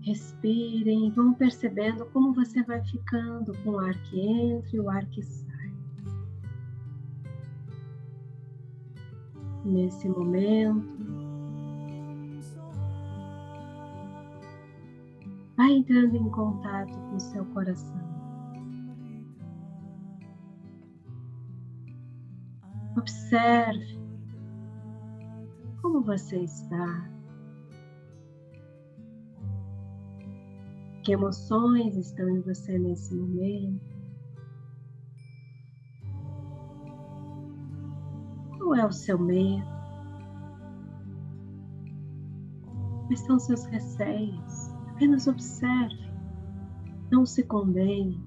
Respirem, vão percebendo como você vai ficando com o ar que entra e o ar que sai. Nesse momento, vai entrando em contato com o seu coração. Observe como você está. Que emoções estão em você nesse momento? Qual é o seu medo? Quais são seus receios? Apenas observe. Não se condene.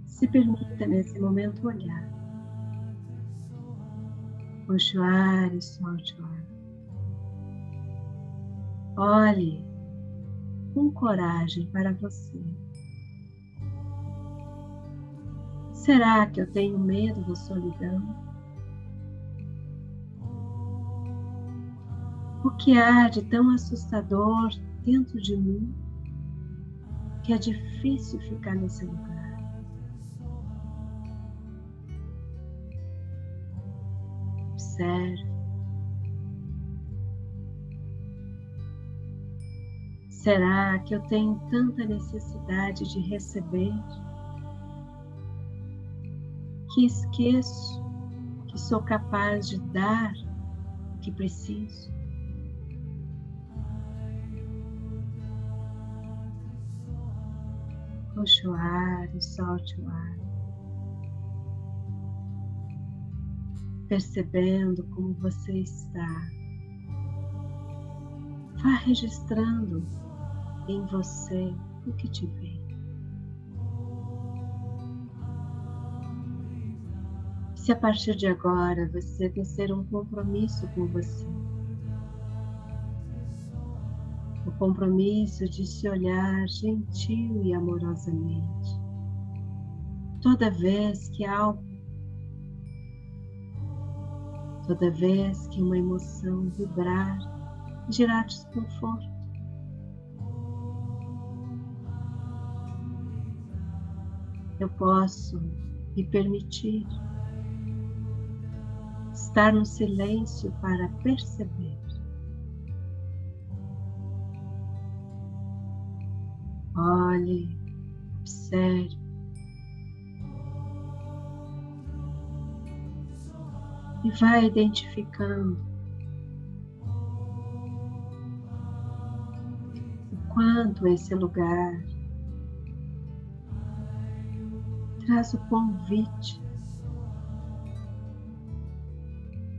Se permita nesse momento olhar. Puxe o ar e solte o ar. Olhe com coragem para você. Será que eu tenho medo da solidão? O que há de tão assustador dentro de mim que é difícil ficar nesse lugar? Observe. Será que eu tenho tanta necessidade de receber que esqueço que sou capaz de dar o que preciso? Puxe o ar e solte o ar, percebendo como você está. Vá registrando em você o que te vem. Se a partir de agora você tecer um compromisso com você, o compromisso de se olhar gentil e amorosamente, toda vez que uma emoção vibrar e gerar desconforto, eu posso me permitir estar no silêncio para perceber. Olhe, observe. E vai identificando o quanto esse lugar traz o convite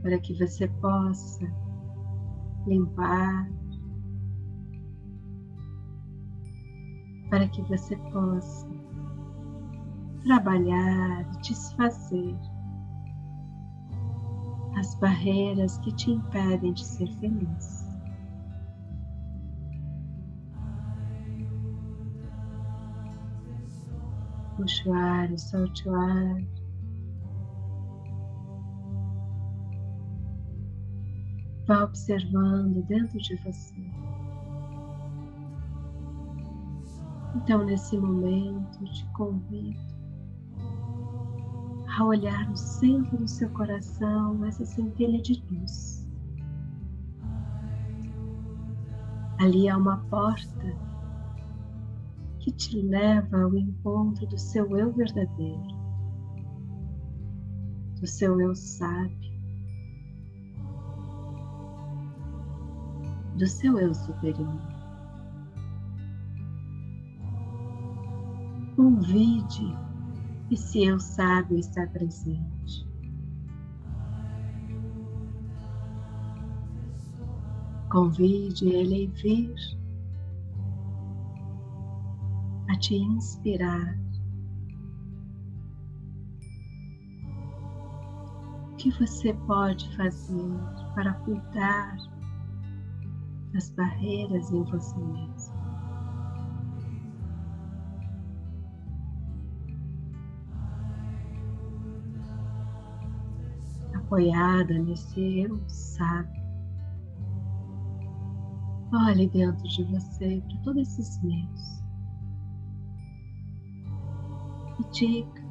para que você possa limpar, para que você possa trabalhar e desfazer as barreiras que te impedem de ser feliz. Puxe o ar e solte o ar. Vá observando dentro de você. Então, nesse momento, te convido a olhar no centro do seu coração essa centelha de luz. Ali há uma porta que te leva ao encontro do seu eu verdadeiro, do seu eu sábio, do seu eu superior. Convide esse eu sábio estar presente. Convide ele a vir a te inspirar. O que você pode fazer para cuidar das barreiras em você mesmo? Apoiada nesse eu sábio, olhe dentro de você para todos esses meios e diga: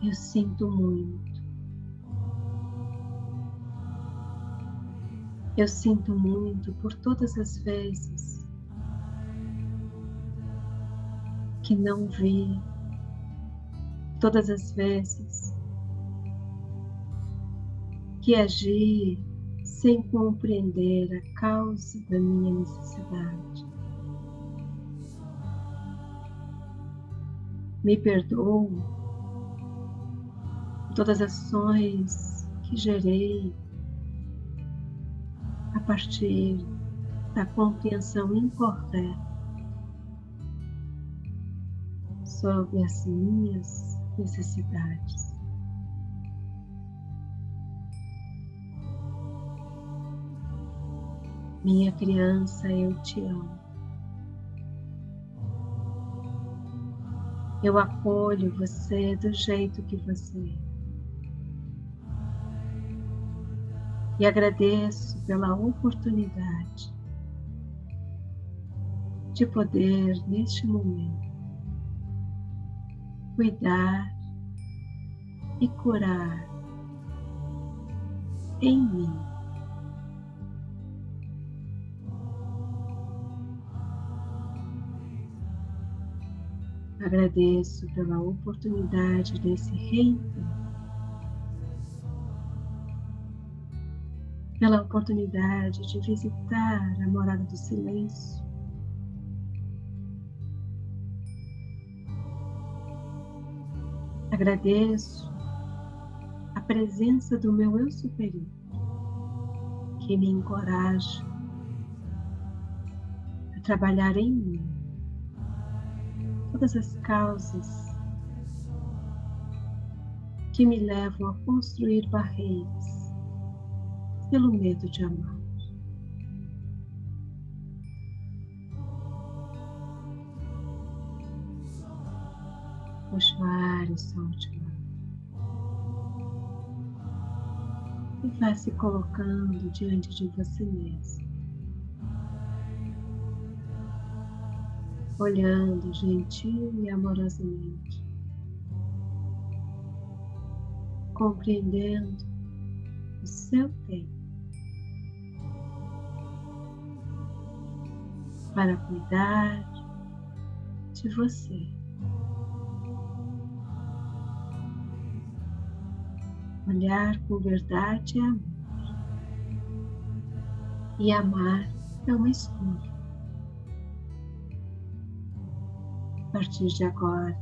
eu sinto muito. Eu sinto muito por todas as vezes que não vi, todas as vezes que agi sem compreender a causa da minha necessidade. Me perdoo por todas as ações que gerei a partir da compreensão incorreta sobre as minhas necessidades. Minha criança, eu te amo. Eu acolho você do jeito que você é. E agradeço pela oportunidade de poder, neste momento, cuidar e curar em mim. Agradeço pela oportunidade desse reencontro, pela oportunidade de visitar a morada do silêncio. Agradeço a presença do meu eu superior, que me encoraja a trabalhar em mim todas as causas que me levam a construir barreiras pelo medo de amar. Puxe o ar e solte o ar. E vá se colocando diante de você mesmo, olhando gentil e amorosamente, compreendendo o seu tempo para cuidar de você. Olhar com verdade é amor. E amar é uma escolha. A partir de agora,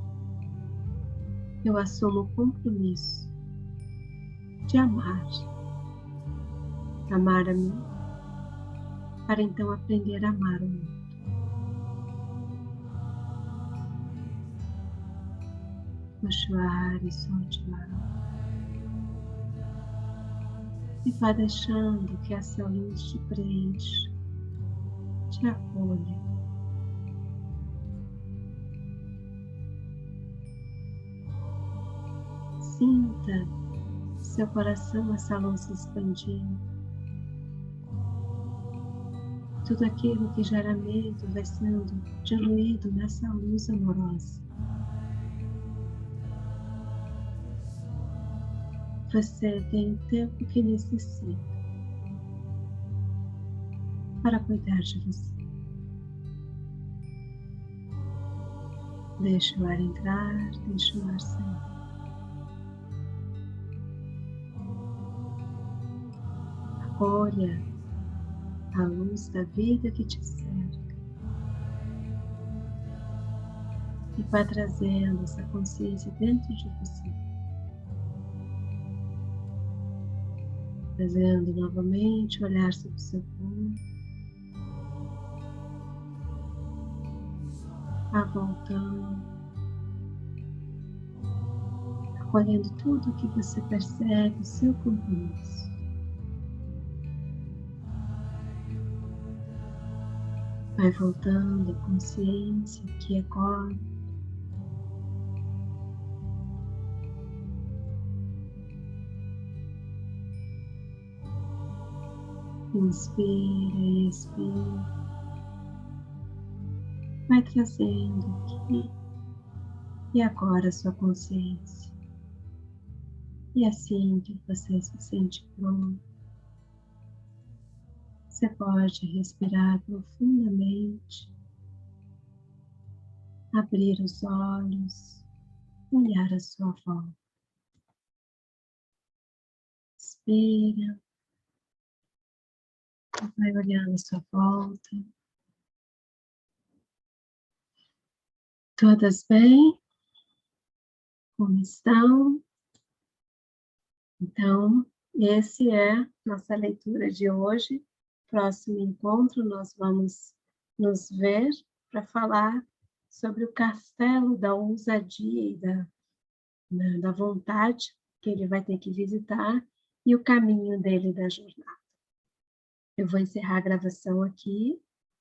eu assumo o compromisso de amar. Amar a mim, para então aprender a amar o mundo. Puxe o ar e solte o ar. E vá deixando que essa luz te preencha, te acolha. Sinta seu coração essa luz se expandindo. Tudo aquilo que gera medo vai sendo diluído nessa luz amorosa. Você tem o tempo que necessita para cuidar de você. Deixe o ar entrar, deixe o ar sair. Acolha a luz da vida que te cerca e vá trazendo essa consciência dentro de você. Trazendo novamente o olhar sobre o seu corpo. Vá voltando. Acolhendo tudo o que você percebe, o seu compromisso. Vai voltando a consciência aqui agora. Inspira e expira. Vai trazendo aqui e agora a sua consciência. E assim que você se sente pronto, você pode respirar profundamente, abrir os olhos, olhar à sua volta. Inspira, vai olhando à sua volta. Todas bem? Como estão? Então, esse é nossa leitura de hoje. Próximo encontro, nós vamos nos ver para falar sobre o castelo da ousadia e da vontade que ele vai ter que visitar e o caminho dele da jornada. Eu vou encerrar a gravação aqui